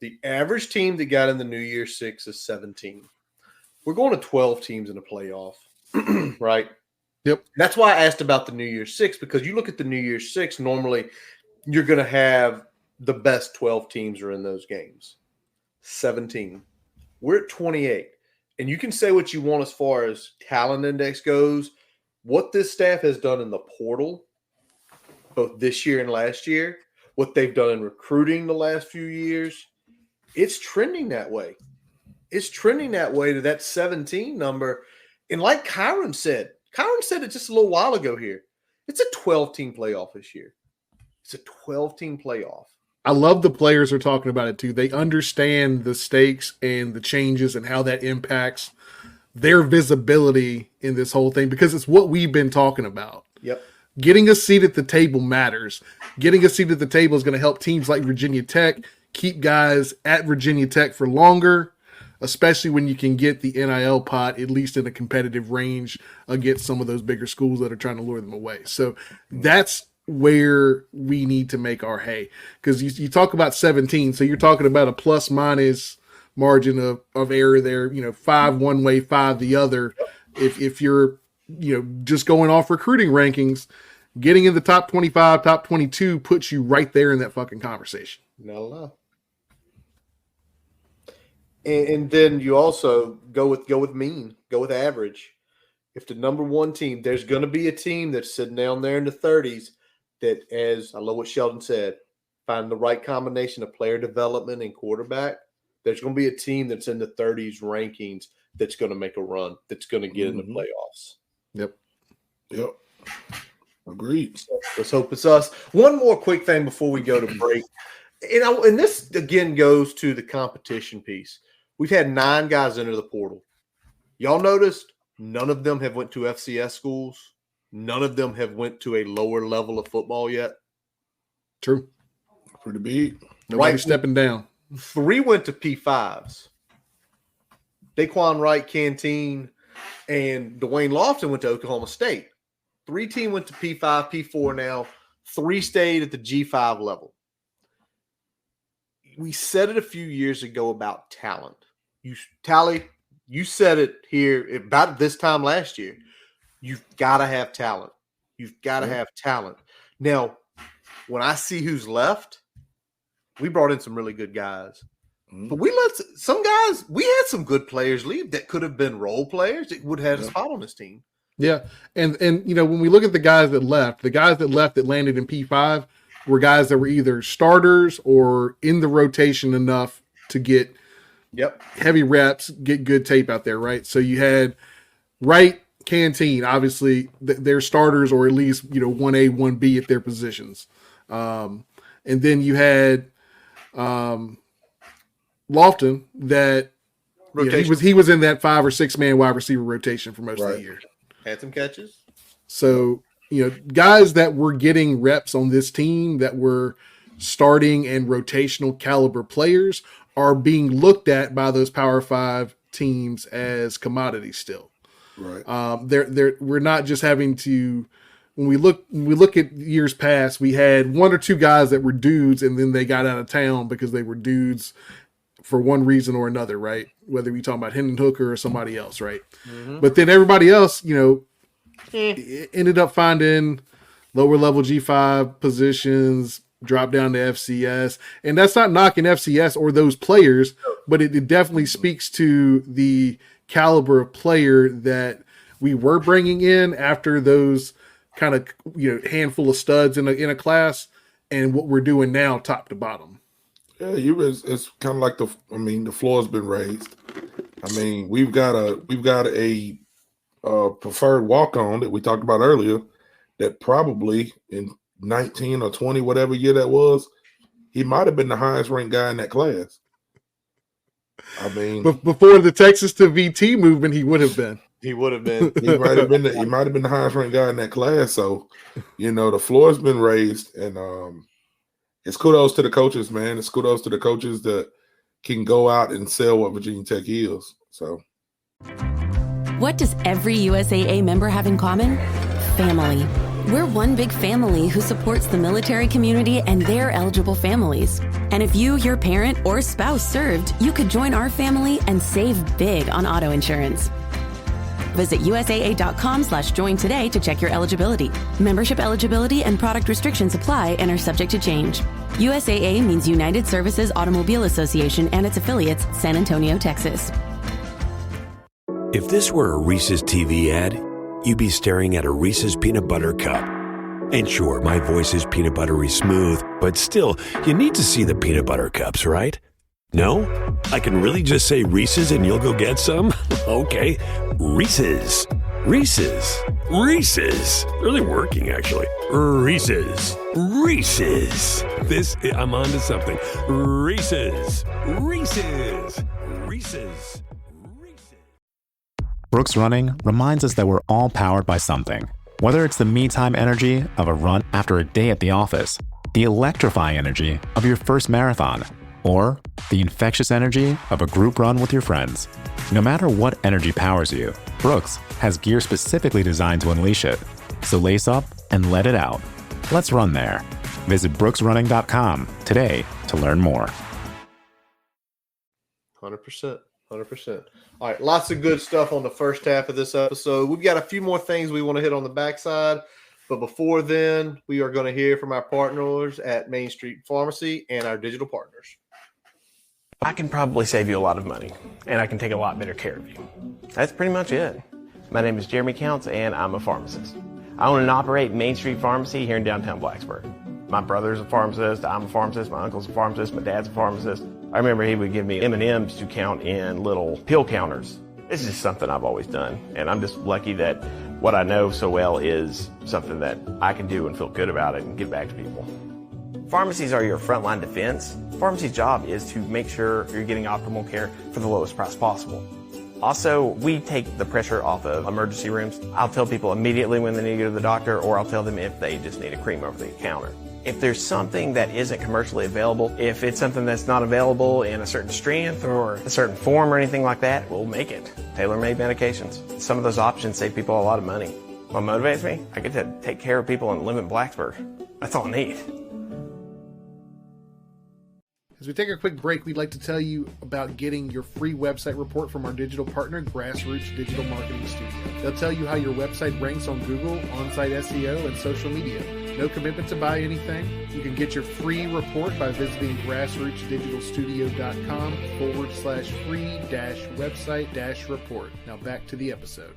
[SPEAKER 3] The average team that got in the New Year's Six is 17. We're going to 12 teams in the playoff, right?
[SPEAKER 4] Yep.
[SPEAKER 3] That's why I asked about the New Year's Six, because you look at the New Year's Six, normally you're going to have the best 12 teams are in those games. 17. We're at 28. And you can say what you want as far as talent index goes. What this staff has done in the portal, both this year and last year, what they've done in recruiting the last few years, it's trending that way. It's trending that way to that 17 number. And like Kyron said it just a little while ago here. It's a 12-team playoff this year. It's a 12-team playoff.
[SPEAKER 4] I love the players are talking about it too. They understand the stakes and the changes and how that impacts their visibility in this whole thing, because it's what we've been talking about.
[SPEAKER 3] Yep.
[SPEAKER 4] Getting a seat at the table matters. Getting a seat at the table is going to help teams like Virginia Tech keep guys at Virginia Tech for longer, especially when you can get the NIL pot at least in a competitive range against some of those bigger schools that are trying to lure them away. So that's where we need to make our hay, because you talk about 17, so you're talking about a plus minus margin of error there. 5 one way, 5 the other. If you're just going off recruiting rankings, getting in the top 25, top 22 puts you right there in that fucking conversation.
[SPEAKER 3] No. And then you also go with mean, go with average. If the number one team, there's going to be a team that's sitting down there in the 30s that, as I love what Sheldon said, find the right combination of player development and quarterback. There's going to be a team that's in the 30s rankings that's going to make a run, that's going to get in the playoffs.
[SPEAKER 6] Yep. Agreed.
[SPEAKER 3] So let's hope it's us. One more quick thing before we go to break. And this, again, goes to the competition piece. We've had 9 guys enter the portal. Y'all noticed none of them have went to FCS schools. None of them have went to a lower level of football yet.
[SPEAKER 4] True.
[SPEAKER 6] Pretty big.
[SPEAKER 4] Nobody's stepping down.
[SPEAKER 3] 3 went to P5s. Daquan Wright, Canteen, and Dwayne Lofton went to Oklahoma State. 3 team went to P5, P4 now. 3 stayed at the G5 level. We said it a few years ago about talent. You said it here about this time last year. You've got to have talent. You've got to have talent. Now, when I see who's left, we brought in some really good guys. But we let some guys, we had some good players leave that could have been role players that would have had a spot on this team.
[SPEAKER 4] Yeah. And when we look at the guys that left that landed in P5 were guys that were either starters or in the rotation enough to get heavy reps, get good tape out there, right? So you had Wright, Canteen, obviously they're starters or at least, 1A, 1B at their positions. And then you had Lofton that he was in that 5 or 6 man wide receiver rotation for most of the year.
[SPEAKER 3] Had some catches.
[SPEAKER 4] So, guys that were getting reps on this team that were starting and rotational caliber players are being looked at by those Power 5 teams as commodities still.
[SPEAKER 6] Right.
[SPEAKER 4] We're not just having to. When we look at years past, we had 1 or 2 guys that were dudes, and then they got out of town because they were dudes for one reason or another, right? Whether we talk about Hendon Hooker or somebody else, right? Mm-hmm. But then everybody else, ended up finding lower level G5 positions, drop down to FCS, and that's not knocking FCS or those players, but it definitely speaks to the caliber of player that we were bringing in after those kind of handful of studs in a class, and what we're doing now, top to bottom.
[SPEAKER 6] Yeah, it's kind of like the floor's been raised. I mean, we've got a preferred walk-on that we talked about earlier that probably in 19 or 20, whatever year that was, he might have been the highest ranked guy in that class. I mean,
[SPEAKER 4] before the Texas to VT movement, he would have been.
[SPEAKER 3] He would have been.
[SPEAKER 6] He might have been the highest ranked guy in that class. So, the floor's been raised, and it's kudos to the coaches, man. It's kudos to the coaches that can go out and sell what Virginia Tech is. So,
[SPEAKER 8] what does every USAA member have in common? Family. We're one big family who supports the military community and their eligible families. And if you, your parent, or spouse served, you could join our family and save big on auto insurance. Visit USAA.com/join today to check your eligibility. Membership eligibility and product restrictions apply and are subject to change. USAA means United Services Automobile Association and its affiliates, San Antonio, Texas.
[SPEAKER 9] If this were a Reese's TV ad, you'd be staring at a Reese's peanut butter cup. And sure, my voice is peanut buttery smooth, but still, you need to see the peanut butter cups, right? No? I can really just say Reese's and you'll go get some? Okay, Reese's. Reese's. Reese's. Really working, actually. Reese's. Reese's. I'm on to something. Reese's. Reese's. Reese's.
[SPEAKER 10] Brooks Running reminds us that we're all powered by something. Whether it's the me-time energy of a run after a day at the office, the electrifying energy of your first marathon, or the infectious energy of a group run with your friends. No matter what energy powers you, Brooks has gear specifically designed to unleash it. So lace up and let it out. Let's run there. Visit brooksrunning.com today to learn more.
[SPEAKER 3] 100%. 100%. All right, lots of good stuff on the first half of this episode. We've got a few more things we want to hit on the backside, but before then, we are going to hear from our partners at Main Street Pharmacy and our digital partners.
[SPEAKER 11] I can probably save you a lot of money, and I can take a lot better care of you. That's pretty much it. My name is Jeremy Counts, and I'm a pharmacist. I own and operate Main Street Pharmacy here in downtown Blacksburg. My brother's a pharmacist, I'm a pharmacist, my uncle's a pharmacist, my dad's a pharmacist. I remember he would give me M&Ms to count in little pill counters. It's just something I've always done, and I'm just lucky that what I know so well is something that I can do and feel good about it and give back to people. Pharmacies are your frontline defense. Pharmacy's job is to make sure you're getting optimal care for the lowest price possible. Also, we take the pressure off of emergency rooms. I'll tell people immediately when they need to go to the doctor, or I'll tell them if they just need a cream over the counter. If there's something that isn't commercially available, if it's something that's not available in a certain strength or a certain form or anything like that, we'll make it. Tailor-made medications. Some of those options save people a lot of money. What motivates me? I get to take care of people and live in Blacksburg. That's all I need.
[SPEAKER 4] As we take a quick break, we'd like to tell you about getting your free website report from our digital partner, Grassroots Digital Marketing Studio. They'll tell you how your website ranks on Google, on-site SEO, and social media. No commitment to buy anything. You can get your free report by visiting grassrootsdigitalstudio.com/free-website-report. Now back to the episode.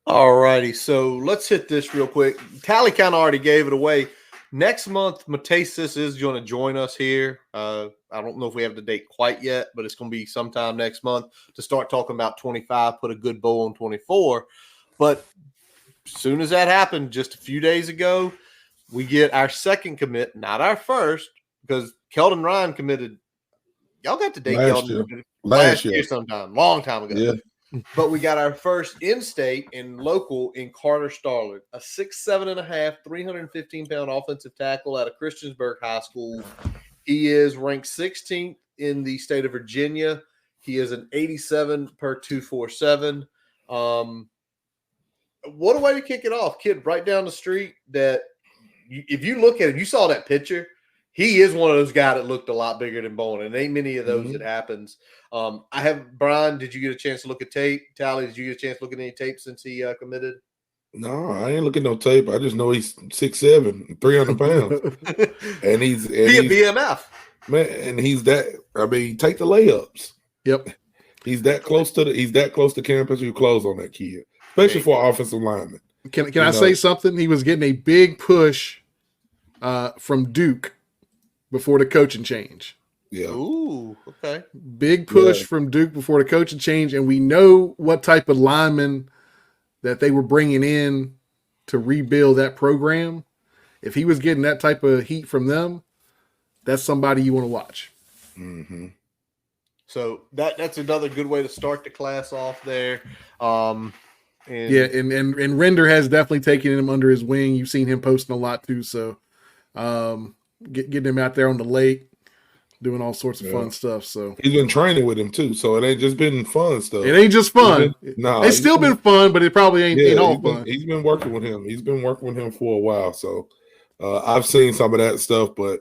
[SPEAKER 3] All righty, so let's hit this real quick. Tally kind of already gave it away. Next month, Matesis is going to join us here. I don't know if we have the date quite yet, but it's going to be sometime next month to start talking about 25, put a good bow on 24. But as soon as that happened, just a few days ago, we get our second commit, not our first, because Keldon Ryan committed. Y'all got to date Keldon last year sometime, long time ago.
[SPEAKER 6] Yeah.
[SPEAKER 3] But we got our first in-state and local in Carter Starling, a 6'7.5", 315-pound offensive tackle out of Christiansburg High School. He is ranked 16th in the state of Virginia. He is an 87 per 247. What a way to kick it off. Kid right down the street that if you look at him, you saw that picture. He is one of those guys that looked a lot bigger than Bone, and ain't many of those that happens. I have Brian. Did you get a chance to look at tape? Tally, did you get a chance to look at any tape since he committed?
[SPEAKER 6] No, I ain't looking at no tape. I just know he's 6'7", 300 pounds, and he's a
[SPEAKER 3] BMF
[SPEAKER 6] man. And he's that. I mean, take the layups.
[SPEAKER 4] Yep,
[SPEAKER 6] he's that close to campus. You close on that kid, especially for an offensive lineman.
[SPEAKER 4] Can I say something? He was getting a big push from Duke before the coaching change.
[SPEAKER 6] Yeah.
[SPEAKER 3] Ooh, okay.
[SPEAKER 4] Big push from Duke before the coaching change, and we know what type of lineman that they were bringing in to rebuild that program. If he was getting that type of heat from them, that's somebody you want to watch.
[SPEAKER 6] Mm-hmm.
[SPEAKER 3] So that's another good way to start the class off there. And
[SPEAKER 4] Render has definitely taken him under his wing. You've seen him posting a lot too. So getting him out there on the lake, doing all sorts of fun stuff. So
[SPEAKER 6] he's been training with him too. So it ain't just been fun stuff.
[SPEAKER 4] It ain't just fun. It's still been fun, but it probably ain't all fun.
[SPEAKER 6] He's been working with him. He's been working with him for a while. So I've seen some of that stuff, but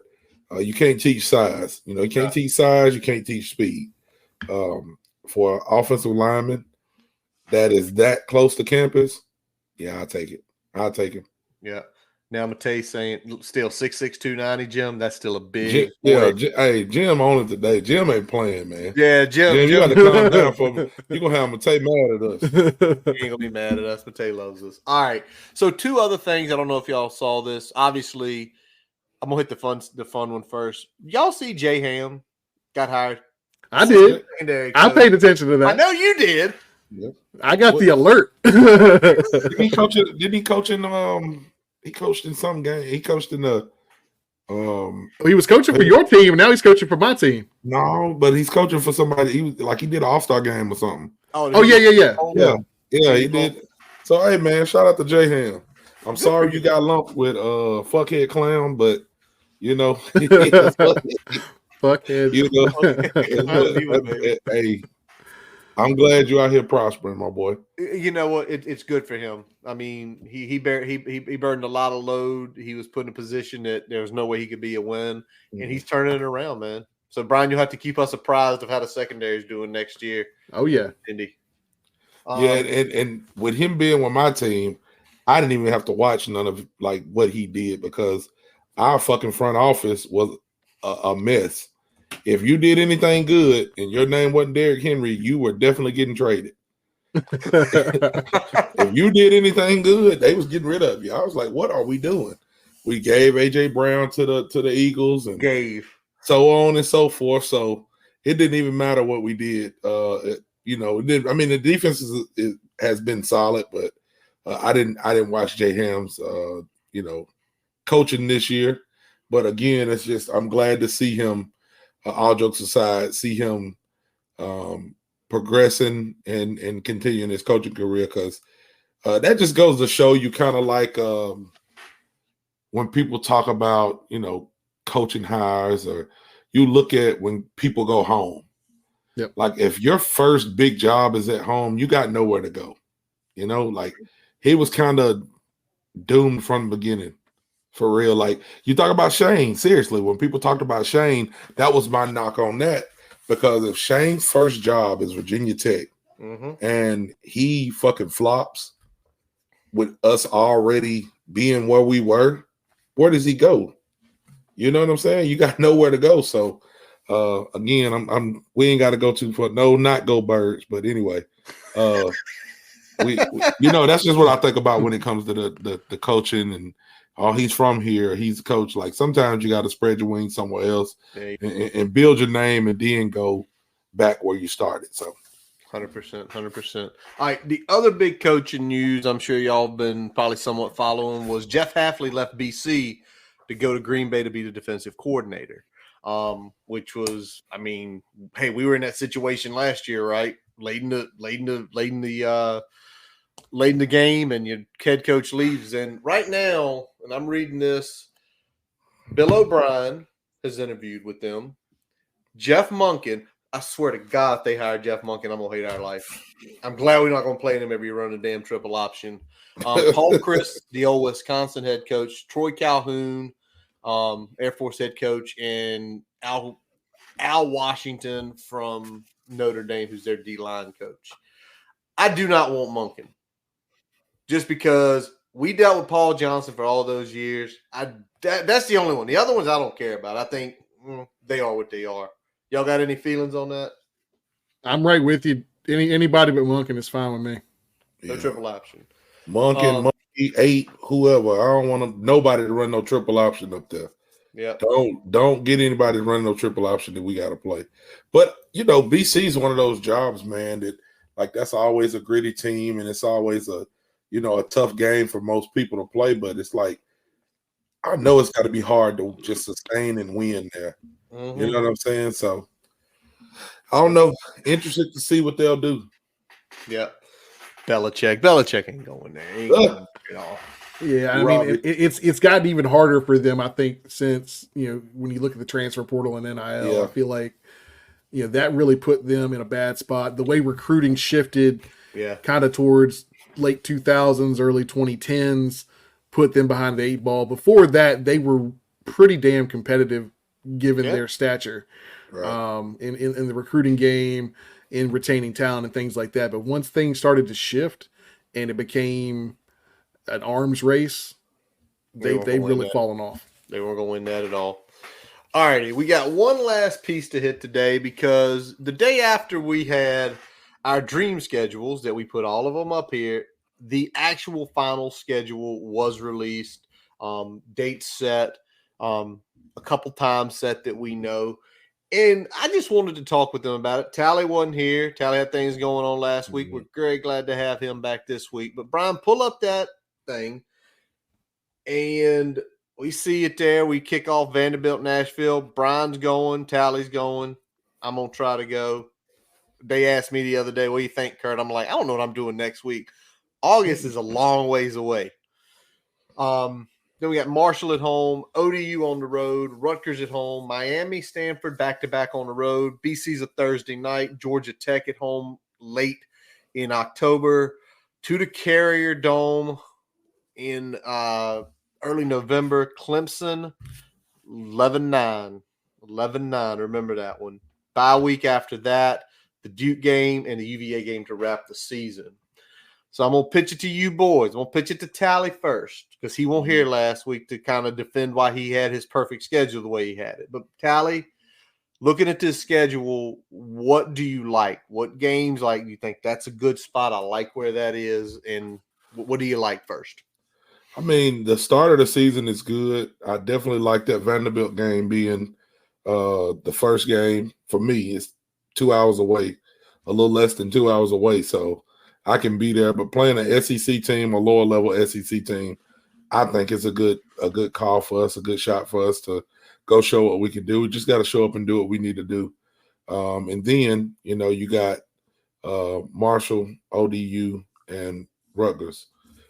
[SPEAKER 6] you can't teach size. You can't teach size. You can't teach speed. For an offensive lineman that is that close to campus, I'll take it. I'll take him.
[SPEAKER 3] Yeah. Now Matei saying still 6'6", 290, Jim. That's still a big.
[SPEAKER 6] Jim on it today. Jim ain't playing, man.
[SPEAKER 3] Yeah, Jim.
[SPEAKER 6] You got to calm down for me. You're gonna have Matei mad at us.
[SPEAKER 3] He ain't gonna be mad at us. Matei loves us. All right. So two other things. I don't know if y'all saw this. Obviously, I'm gonna hit the fun one first. Y'all see Jay Ham got hired?
[SPEAKER 4] I did. I paid attention to that.
[SPEAKER 3] I know you did.
[SPEAKER 6] Yep.
[SPEAKER 4] I got the alert.
[SPEAKER 6] Didn't he coach in he coached in some game. He coached in the
[SPEAKER 4] he was coaching for your team, and now he's coaching for my team.
[SPEAKER 6] No, but he's coaching for somebody. He did an All-Star game or something.
[SPEAKER 4] Yeah,
[SPEAKER 6] he did. So hey man, shout out to Jay Ham. I'm sorry you got lumped with fuckhead clown, but
[SPEAKER 4] fuckhead.
[SPEAKER 6] Hey, I'm glad you're out here prospering, my boy.
[SPEAKER 3] You know what? It's good for him. I mean, he burned a lot of load. He was put in a position that there was no way he could be a win, and he's turning it around, man. So, Brian, you'll have to keep us apprised of how the secondary is doing next year.
[SPEAKER 4] Oh, yeah.
[SPEAKER 3] Indy.
[SPEAKER 6] And with him being with my team, I didn't even have to watch none of like what he did because our fucking front office was a mess. If you did anything good and your name wasn't Derrick Henry, you were definitely getting traded. If you did anything good, they was getting rid of you. I was like, what are we doing? We gave AJ Brown to the Eagles and so on and so forth. So it didn't even matter what we did. The defense has been solid, but I didn't watch Jay Ham's coaching this year. But again, it's just I'm glad to see him. All jokes aside, see him progressing and continuing his coaching career because that just goes to show you kind of like when people talk about coaching hires or you look at when people go home.
[SPEAKER 4] Yep.
[SPEAKER 6] Like if your first big job is at home, you got nowhere to go. Like he was kind of doomed from the beginning. For real, like you talk about Shane, seriously, when people talked about Shane, that was my knock on that. Because if Shane's first job is Virginia Tech and he fucking flops with us already being where we were, where does he go? You know what I'm saying? You got nowhere to go. So again, we ain't got to go too far. No, not go Birds, but anyway, we that's just what I think about when it comes to the coaching and he's from here, he's a coach. Like sometimes you got to spread your wings somewhere else and build your name and then go back where you started. So
[SPEAKER 3] 100%. All right. The other big coaching news I'm sure y'all been probably somewhat following was Jeff Hafley left BC to go to Green Bay to be the defensive coordinator. Which was, hey, we were in that situation last year, right? Late in the game and your head coach leaves. And right now, and I'm reading this, Bill O'Brien has interviewed with them. Jeff Monken, I swear to God, if they hire Jeff Monken, I'm going to hate our life. I'm glad we're not going to play him every run a damn triple option. Paul Chris, the old Wisconsin head coach, Troy Calhoun, Air Force head coach, and Al Washington from Notre Dame, who's their D-line coach. I do not want Monken. Just because we dealt with Paul Johnson for all those years. That's the only one. The other ones I don't care about. I think they are what they are. Y'all got any feelings on that?
[SPEAKER 4] I'm right with you. Anybody but Monken is fine with me.
[SPEAKER 3] No triple option.
[SPEAKER 6] Monken, 8, whoever. I don't want nobody to run no triple option up there.
[SPEAKER 3] Yeah.
[SPEAKER 6] Don't get anybody to run no triple option that we got to play. But, BC is one of those jobs, man, that like that's always a gritty team and it's always a tough game for most people to play, but it's like, I know it's got to be hard to just sustain and win there. You know what I'm saying? So, I don't know. Interested to see what they'll do.
[SPEAKER 3] Yeah. Belichick ain't going there. He ain't going at all.
[SPEAKER 4] Yeah, it's gotten even harder for them, I think, since, when you look at the transfer portal and NIL, I feel like, that really put them in a bad spot. The way recruiting shifted kind of towards late 2000s, early 2010s, put them behind the 8 ball. Before that, they were pretty damn competitive given their stature in the recruiting game, in retaining talent and things like that. But once things started to shift and it became an arms race, they've really fallen off.
[SPEAKER 3] They weren't going to win that at all. All righty, we got one last piece to hit today because the day after we had our dream schedules that we put all of them up here, the actual final schedule was released, dates set, a couple times set that we know. And I just wanted to talk with them about it. Tally wasn't here. Tally had things going on last week. We're very glad to have him back this week. But Brian, pull up that thing. And we see it there. We kick off Vanderbilt, Nashville. Brian's going. Tally's going. I'm going to try to go. They asked me the other day, what do you think, Kurt? I'm like, I don't know what I'm doing next week. August is a long ways away. Then we got Marshall at home, ODU on the road, Rutgers at home, Miami, Stanford back-to-back on the road. BC's a Thursday night, Georgia Tech at home late in October, to the Carrier Dome in early November, Clemson, 11-9 11-9. Remember that one. Bye week after that, the Duke game and the UVA game to wrap the season. So I'm going to pitch it to you boys. I'm going to pitch it to Tally first because he won't here last week to kind of defend why he had his perfect schedule the way he had it. But Tally, looking at this schedule, what do you like? What games like you think that's a good spot? I like where that is. And what do you like first?
[SPEAKER 6] I mean, the start of the season is good. I definitely like that Vanderbilt game being the first game. For me, it's 2 hours away, a little less than 2 hours away, so I can be there. But playing an SEC team, a lower level SEC team, I think it's a good call for us, a good shot for us to go show what we can do. We just got to show up and do what we need to do. And then, you got Marshall, ODU, and Rutgers.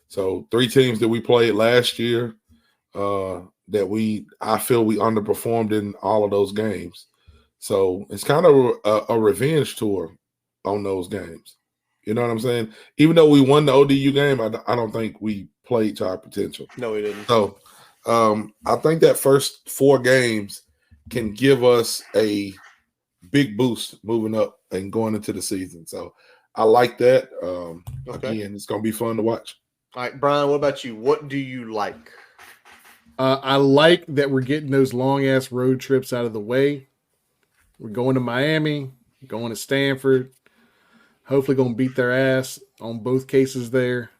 [SPEAKER 6] So 3 teams that we played last year that I feel we underperformed in all of those games. So it's kind of a revenge tour on those games. You know what I'm saying? Even though we won the ODU game, I don't think we played to our potential.
[SPEAKER 3] No, we didn't.
[SPEAKER 6] So I think that first 4 games can give us a big boost moving up and going into the season. So I like that. Again, it's going to be fun to watch.
[SPEAKER 3] All right, Brian, what about you? What do you like?
[SPEAKER 4] I like that we're getting those long-ass road trips out of the way. We're going to Miami, going to Stanford, hopefully going to beat their ass on both cases there.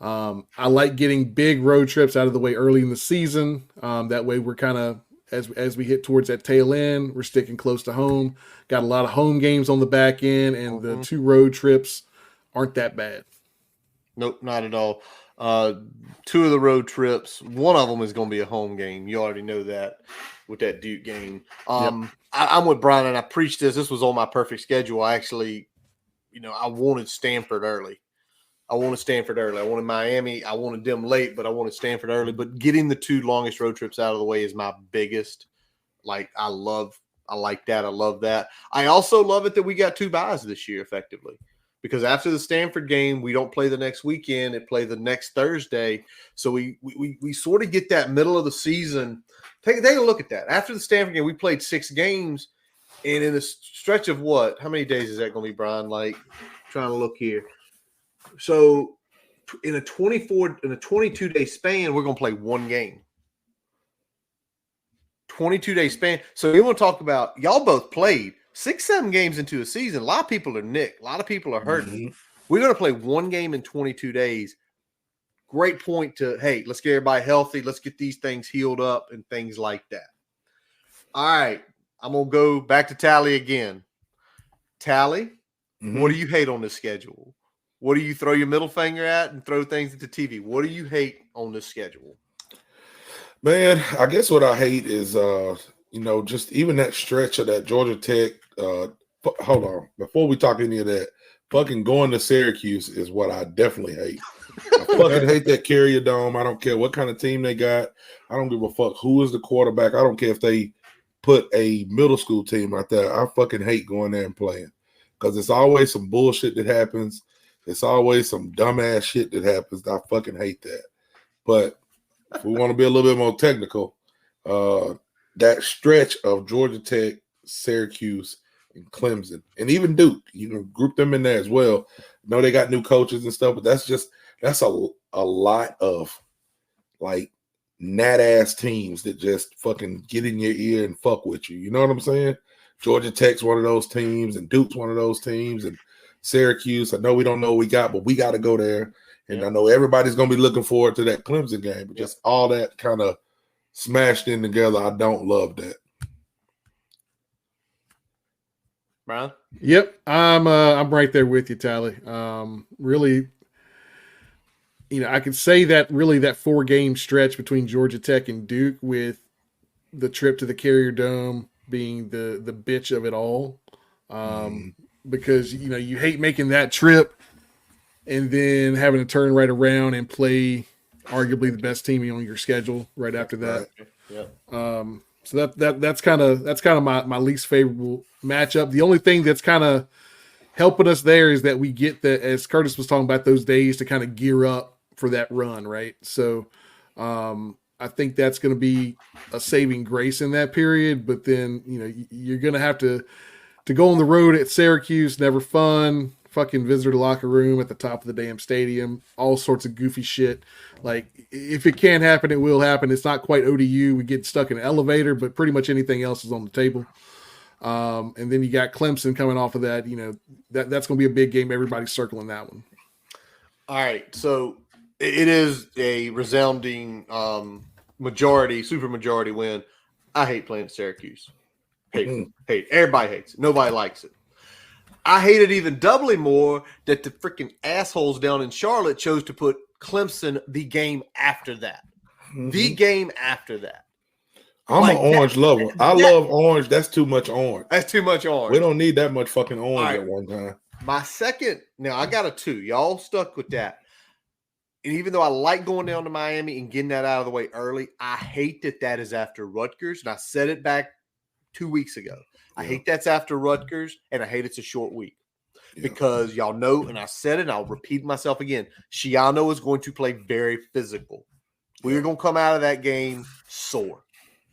[SPEAKER 4] I like getting big road trips out of the way early in the season. That way we're kind of, as we hit towards that tail end, we're sticking close to home. Got a lot of home games on the back end, and the 2 road trips aren't that bad.
[SPEAKER 3] Nope, not at all. 2 of the road trips, one of them is going to be a home game. You already know that with that Duke game. I'm with Brian, and I preached this. This was on my perfect schedule. I actually, I wanted Stanford early. I wanted Miami. I wanted them late, but I wanted Stanford early. But getting the 2 longest road trips out of the way is my biggest. I like that. I love that. I also love it that we got 2 byes this year effectively. Because after the Stanford game, we don't play the next weekend. It play the next Thursday. So we sort of get that middle of the season. Take a look at that. After the Stanford game, we played 6 games. And in a stretch of what? How many days is that going to be, Brian? Trying to look here. So in a 22-day span, we're going to play 1 game. 22-day span. So we want to talk about, y'all both played 6-7 games into a season. A lot of people are nicked. A lot of people are hurting. Mm-hmm. We're going to play 1 game in 22 days. Great point to, hey, let's get everybody healthy. Let's get these things healed up and things like that. All right. I'm going to go back to Tally again. Tally, what do you hate on this schedule? What do you throw your middle finger at and throw things at the TV? What do you hate on this schedule?
[SPEAKER 6] Man, I guess what I hate is, just even that stretch of that Georgia Tech. Hold on. Before we talk any of that, fucking going to Syracuse is what I definitely hate. I fucking hate that Carrier Dome. I don't care what kind of team they got. I don't give a fuck who is the quarterback. I don't care if they put a middle school team out there. I fucking hate going there and playing because it's always some bullshit that happens. It's always some dumbass shit that happens. I fucking hate that. But if we want to be a little bit more technical, that stretch of Georgia Tech, Syracuse, and Clemson, and even Duke, you can group them in there as well. I know they got new coaches and stuff, but that's a lot of gnat ass teams that just fucking get in your ear and fuck with you. You know what I'm saying? Georgia Tech's one of those teams, and Duke's one of those teams, and Syracuse. I know we don't know what we got, but we got to go there. And I know everybody's going to be looking forward to that Clemson game, but just all that kind of smashed in together, I don't love that.
[SPEAKER 3] Brian?
[SPEAKER 4] Yep, I'm right there with you, Tally. Really, I could say that really that 4-game stretch between Georgia Tech and Duke, with the trip to the Carrier Dome being the bitch of it all, because you hate making that trip and then having to turn right around and play arguably the best team on your schedule right after that.
[SPEAKER 3] Right.
[SPEAKER 4] Yeah. So that's kind of my least favorable matchup. The only thing that's kind of helping us there is that we get that, as Curtis was talking about, those days to kind of gear up for that run, right? So I think that's going to be a saving grace in that period. But then, you're going to have to go on the road at Syracuse, never fun. Fucking visitor locker room at the top of the damn stadium, all sorts of goofy shit. Like, if it can happen, it will happen. It's not quite ODU. We get stuck in an elevator, but pretty much anything else is on the table. And then you got Clemson coming off of that. That's going to be a big game. Everybody's circling that one.
[SPEAKER 3] All right, so it is a resounding super majority win. I hate playing at Syracuse. Hate. Everybody hates it. Nobody likes it. I hate it even doubly more that the freaking assholes down in Charlotte chose to put Clemson the game after that. The game after that.
[SPEAKER 6] I'm an orange lover. I love orange. That's too much orange.
[SPEAKER 3] That's too much orange.
[SPEAKER 6] We don't need that much fucking orange at one time.
[SPEAKER 3] My second, now I got a 2. Y'all stuck with that. And even though I like going down to Miami and getting that out of the way early, I hate that is after Rutgers. And I said it back 2 weeks ago. I hate that's after Rutgers, and I hate it's a short week because y'all know, and I said it, and I'll repeat myself again, Schiano is going to play very physical. We're going to come out of that game sore.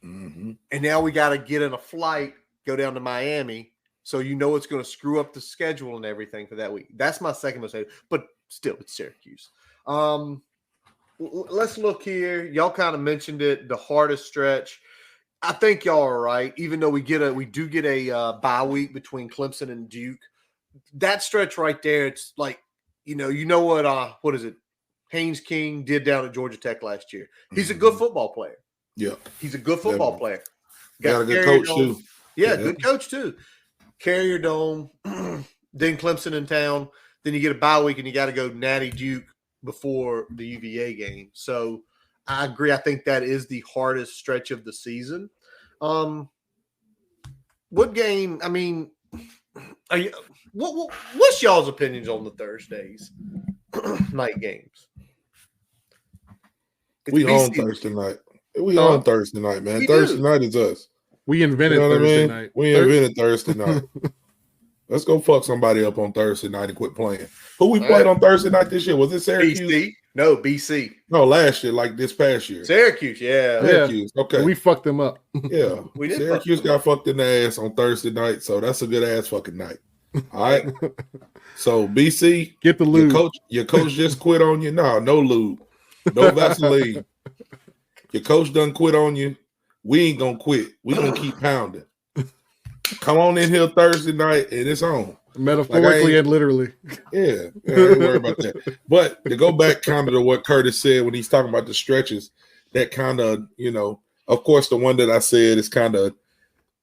[SPEAKER 6] Mm-hmm.
[SPEAKER 3] And now we got to get in a flight, go down to Miami, so it's going to screw up the schedule and everything for that week. That's my second mistake, but still, it's Syracuse. Let's look here. Y'all kind of mentioned it, the hardest stretch. I think y'all are right. Even though we do get a bye week between Clemson and Duke, that stretch right there, it's like, what is it? Haynes King did down at Georgia Tech last year. He's a good football player.
[SPEAKER 6] Yeah,
[SPEAKER 3] he's a good football player.
[SPEAKER 6] Got a good coach too.
[SPEAKER 3] Yeah, good coach too. Carrier Dome, then Clemson in town. Then you get a bye week and you got to go Natty Duke before the UVA game. So I agree. I think that is the hardest stretch of the season. What game? I mean, what's y'all's opinions on the Thursdays night games?
[SPEAKER 6] We on Thursday night. We on Thursday night, man. Thursday night is us.
[SPEAKER 4] We invented Thursday night.
[SPEAKER 6] We invented Thursday night. Let's go fuck somebody up on Thursday night and quit playing. Who we played on Thursday night this year? Was it Syracuse?
[SPEAKER 3] BC? No, BC.
[SPEAKER 6] No, last year, like this past year.
[SPEAKER 3] Syracuse, yeah.
[SPEAKER 6] Syracuse, okay.
[SPEAKER 4] We fucked them up.
[SPEAKER 6] Yeah. Syracuse got fucked in the ass on Thursday night, so that's a good ass fucking night. All right. So BC,
[SPEAKER 4] get the lube.
[SPEAKER 6] Your coach just quit on you. No lube. No Vaseline. Your coach done quit on you. We ain't gonna quit. We gonna keep pounding. Come on in here Thursday night and it's on.
[SPEAKER 4] Metaphorically and literally.
[SPEAKER 6] Yeah, I ain't worry about that. But to go back kind of to what Curtis said when he's talking about the stretches, that kind of, of course, the one that I said is kind of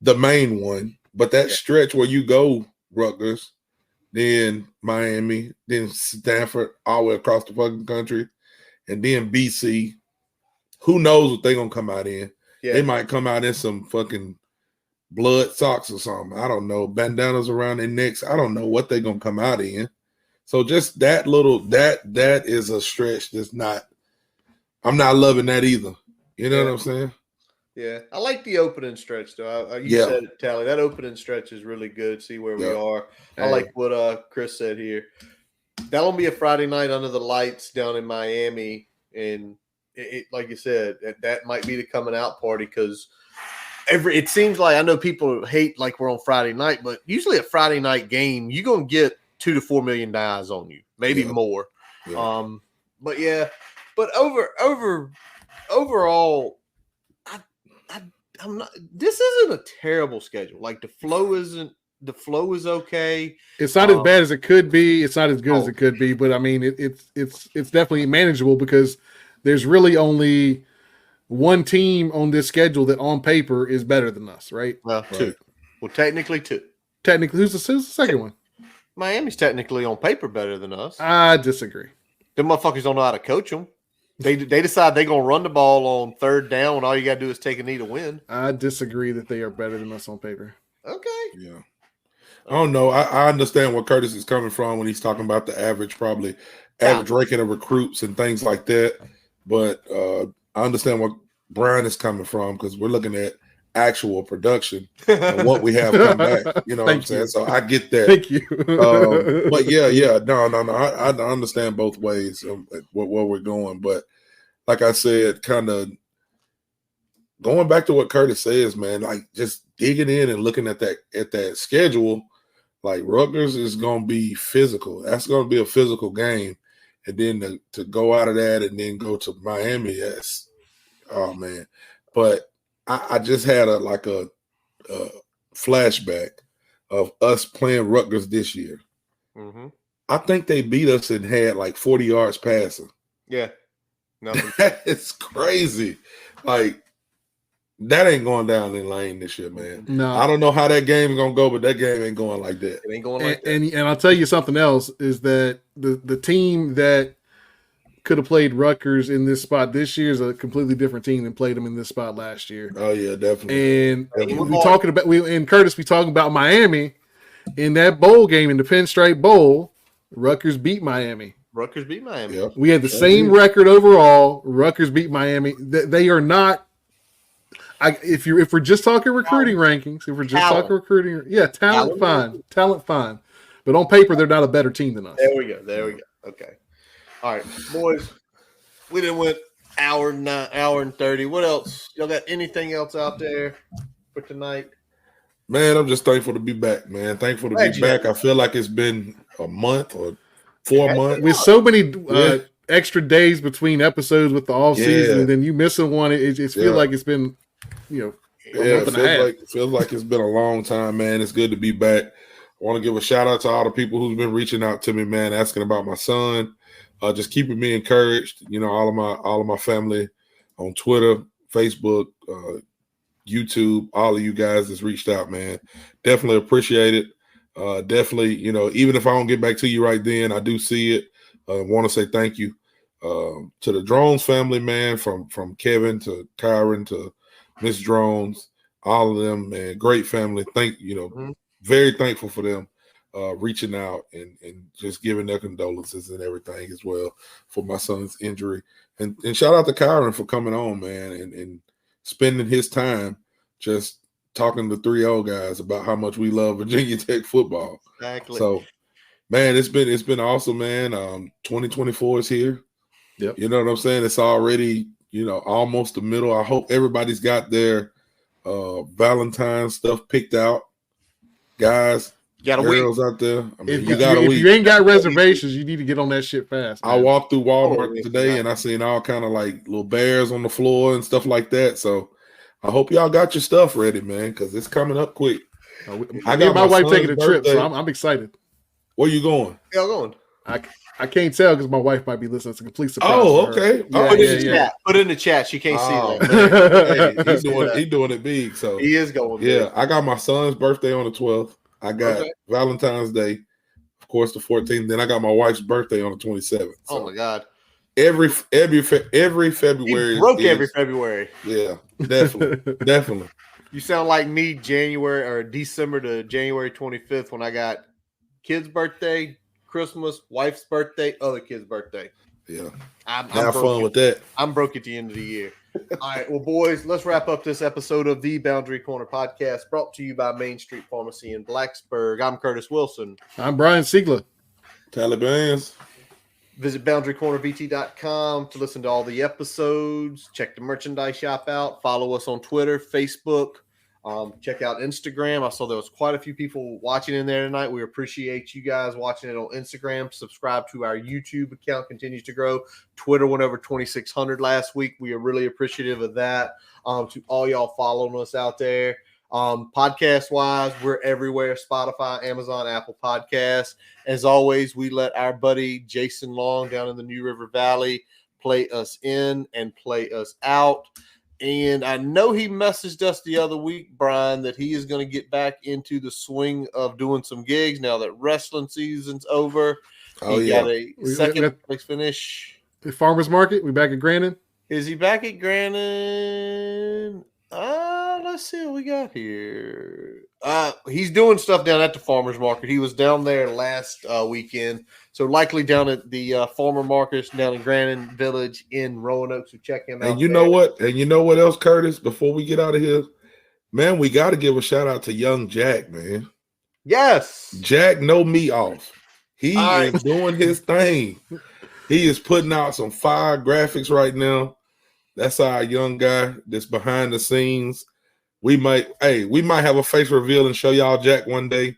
[SPEAKER 6] the main one. But that stretch where you go Rutgers, then Miami, then Stanford, all the way across the fucking country, and then BC, who knows what they're going to come out in. Yeah. They might come out in some fucking blood socks or something. I don't know. Bandanas around their necks. I don't know what they're gonna come out in. So just that is a stretch that's not. I'm not loving that either. You know what I'm saying?
[SPEAKER 3] Yeah, I like the opening stretch though. You said it, Tally. That opening stretch is really good. See where we are. I like what Chris said here. That'll be a Friday night under the lights down in Miami, and it like you said, that might be the coming out party because. It seems like I know people hate like we're on Friday night, but usually a Friday night game, you're gonna get $2 to $4 million on you, maybe more. Yeah. But overall, I'm not. This isn't a terrible schedule. Like the flow is okay.
[SPEAKER 4] It's not as bad as it could be. It's not as good as it could be, but I mean, it's definitely manageable because there's really only one team on this schedule that on paper is better than us, right?
[SPEAKER 3] Well, two. Well, technically two.
[SPEAKER 4] Technically, who's the second one?
[SPEAKER 3] Miami's technically on paper better than us.
[SPEAKER 4] I disagree.
[SPEAKER 3] Them motherfuckers don't know how to coach them. They decide they're going to run the ball on third down when all you got to do is take a knee to win.
[SPEAKER 4] I disagree that they are better than us on paper.
[SPEAKER 3] Okay.
[SPEAKER 6] Yeah. I don't know. I understand where Curtis is coming from when he's talking about the average ranking of recruits and things like that. But I understand where Brian is coming from because we're looking at actual production and what we have come back. You know what I'm saying? So I get that.
[SPEAKER 4] Thank you.
[SPEAKER 6] But yeah. No. I understand both ways of where we're going. But like I said, kind of going back to what Curtis says, man, like just digging in and looking at that schedule, like Rutgers is going to be physical. That's going to be a physical game. And then to go out of that and then go to Miami, yes. Oh, man. But I just had a flashback of us playing Rutgers this year.
[SPEAKER 3] Mm-hmm.
[SPEAKER 6] I think they beat us and had like 40 yards passing.
[SPEAKER 3] Yeah. Nothing.
[SPEAKER 6] It's crazy. Like, that ain't going down in lane this year, man.
[SPEAKER 4] No.
[SPEAKER 6] I don't know how that game's going to go, but that game ain't going like that.
[SPEAKER 3] It ain't going like that.
[SPEAKER 4] And I'll tell you something else is that the team that could have played Rutgers in this spot this year is a completely different team than played them in this spot last year.
[SPEAKER 6] Oh, yeah, definitely.
[SPEAKER 4] And we talking about Miami in that bowl game, in the Penn State Bowl. Rutgers beat Miami.
[SPEAKER 3] Rutgers beat Miami.
[SPEAKER 6] Yep.
[SPEAKER 4] We had the same record overall. Rutgers beat Miami. They are not. If we're just talking recruiting rankings, talent fine. But on paper, they're not a better team than us.
[SPEAKER 3] There we go. Okay. All right, boys. We done went hour and 30. What else? Y'all got anything else out there for tonight?
[SPEAKER 6] Man, I'm just thankful to be back, man. Thankful to be back. I feel like it's been a month or 4 months.
[SPEAKER 4] With so many extra days between episodes with the off season, and then you missing one, it feels like it's been, a month and a half.
[SPEAKER 6] It feels like it's been a long time, man. It's good to be back. I want to give a shout out to all the people who's been reaching out to me, man, asking about my son, just keeping me encouraged. All of my family on Twitter, Facebook, YouTube, all of you guys that's reached out, man. Definitely appreciate it. Definitely, even if I don't get back to you right then, I do see it. Want to say thank you to the Drones family, man, from Kevin to Kyron to Miss Drones, all of them, man. Great family. Very thankful for them reaching out and just giving their condolences and everything as well for my son's injury. And shout out to Kyron for coming on, man, and spending his time just talking to 3 old guys about how much we love Virginia Tech football.
[SPEAKER 3] Exactly.
[SPEAKER 6] So, man, it's been awesome, man. 2024 is here.
[SPEAKER 4] Yep.
[SPEAKER 6] You know what I'm saying? It's already, almost the middle. I hope everybody's got their Valentine's stuff picked out. Guys, girls out there. I mean,
[SPEAKER 4] if you ain't got reservations, you need to get on that shit fast, man.
[SPEAKER 6] I walked through Walmart today and I seen all kind of like little bears on the floor and stuff like that. So I hope y'all got your stuff ready, man, because it's coming up quick.
[SPEAKER 4] I got my wife taking a trip, so I'm excited.
[SPEAKER 6] Where you going?
[SPEAKER 3] Y'all going?
[SPEAKER 4] I can't tell because my wife might be listening. It's a complete surprise.
[SPEAKER 6] Oh, okay.
[SPEAKER 3] Put it in the chat. She can't see that.
[SPEAKER 6] He's doing it big. So
[SPEAKER 3] he is going.
[SPEAKER 6] Yeah, I got my son's birthday on the 12th. I got Valentine's Day, of course, the 14th. Then I got my wife's birthday on the 27th. So
[SPEAKER 3] oh my God!
[SPEAKER 6] Every February.
[SPEAKER 3] He broke every February.
[SPEAKER 6] Yeah, definitely.
[SPEAKER 3] You sound like me, January or December to January 25th when I got kid's birthday, Christmas, wife's birthday, other kid's birthday.
[SPEAKER 6] Yeah.
[SPEAKER 3] Have
[SPEAKER 6] fun with that.
[SPEAKER 3] I'm broke at the end of the year. All right. Well, boys, let's wrap up this episode of the Boundary Corner podcast brought to you by Main Street Pharmacy in Blacksburg. I'm Curtis Wilson.
[SPEAKER 4] I'm Brian Siegler.
[SPEAKER 6] Taliban's.
[SPEAKER 3] Visit boundarycornervt.com to listen to all the episodes. Check the merchandise shop out. Follow us on Twitter, Facebook. Check out Instagram. I saw there was quite a few people watching in there tonight. We appreciate you guys watching it on Instagram. Subscribe to our YouTube account. Continues to grow. Twitter went over 2,600 last week. We are really appreciative of that. To all y'all following us out there. Podcast wise, we're everywhere: Spotify, Amazon, Apple Podcasts. As always, we let our buddy Jason Long down in the New River Valley play us in and play us out. And I know he messaged us the other week, Brian, that he is going to get back into the swing of doing some gigs now that wrestling season's over. He got a second place finish.
[SPEAKER 4] The Farmers Market, we back at Grandin?
[SPEAKER 3] Is he back at Grandin? Let's see what we got here. He's doing stuff down at the Farmers Market. He was down there last weekend. So likely down at the Farmer Markets down in Grandin Village in Roanoke. So check him out.
[SPEAKER 6] And you know what? And you know what else, Curtis? Before we get out of here, man, we got to give a shout out to young Jack, man.
[SPEAKER 3] Yes.
[SPEAKER 6] Jack know me off. He is doing his thing. He is putting out some fire graphics right now. That's our young guy that's behind the scenes. We might have a face reveal and show y'all Jack one day.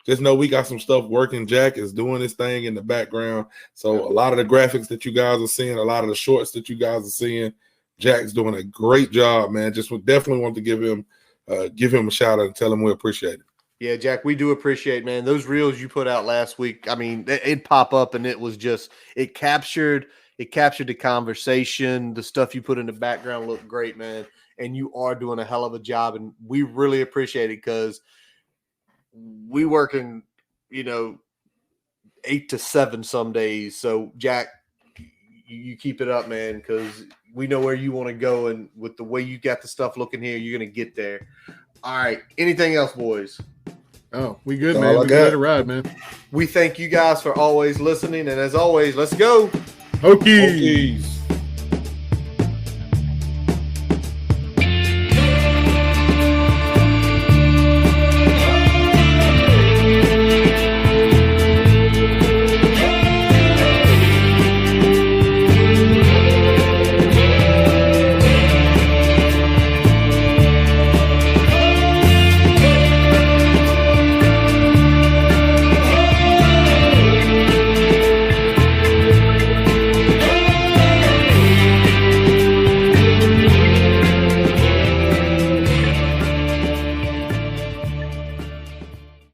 [SPEAKER 6] Just know we got some stuff working. Jack is doing his thing in the background. So a lot of the graphics that you guys are seeing, a lot of the shorts that you guys are seeing, Jack's doing a great job, man. Just definitely want to give him a shout out and tell him we appreciate it.
[SPEAKER 3] Yeah, Jack, we do appreciate, man. Those reels you put out last week, I mean, it'd pop up and it was just, it captured the conversation. The stuff you put in the background looked great, man. And you are doing a hell of a job. And we really appreciate it because we working, 8 to 7 some days. So Jack, you keep it up, man, because we know where you want to go. And with the way you got the stuff looking here, you're going to get there. All right. Anything else, boys?
[SPEAKER 4] Oh, we good, man. We got to ride, man.
[SPEAKER 3] We thank you guys for always listening. And as always, let's go.
[SPEAKER 4] Hokies.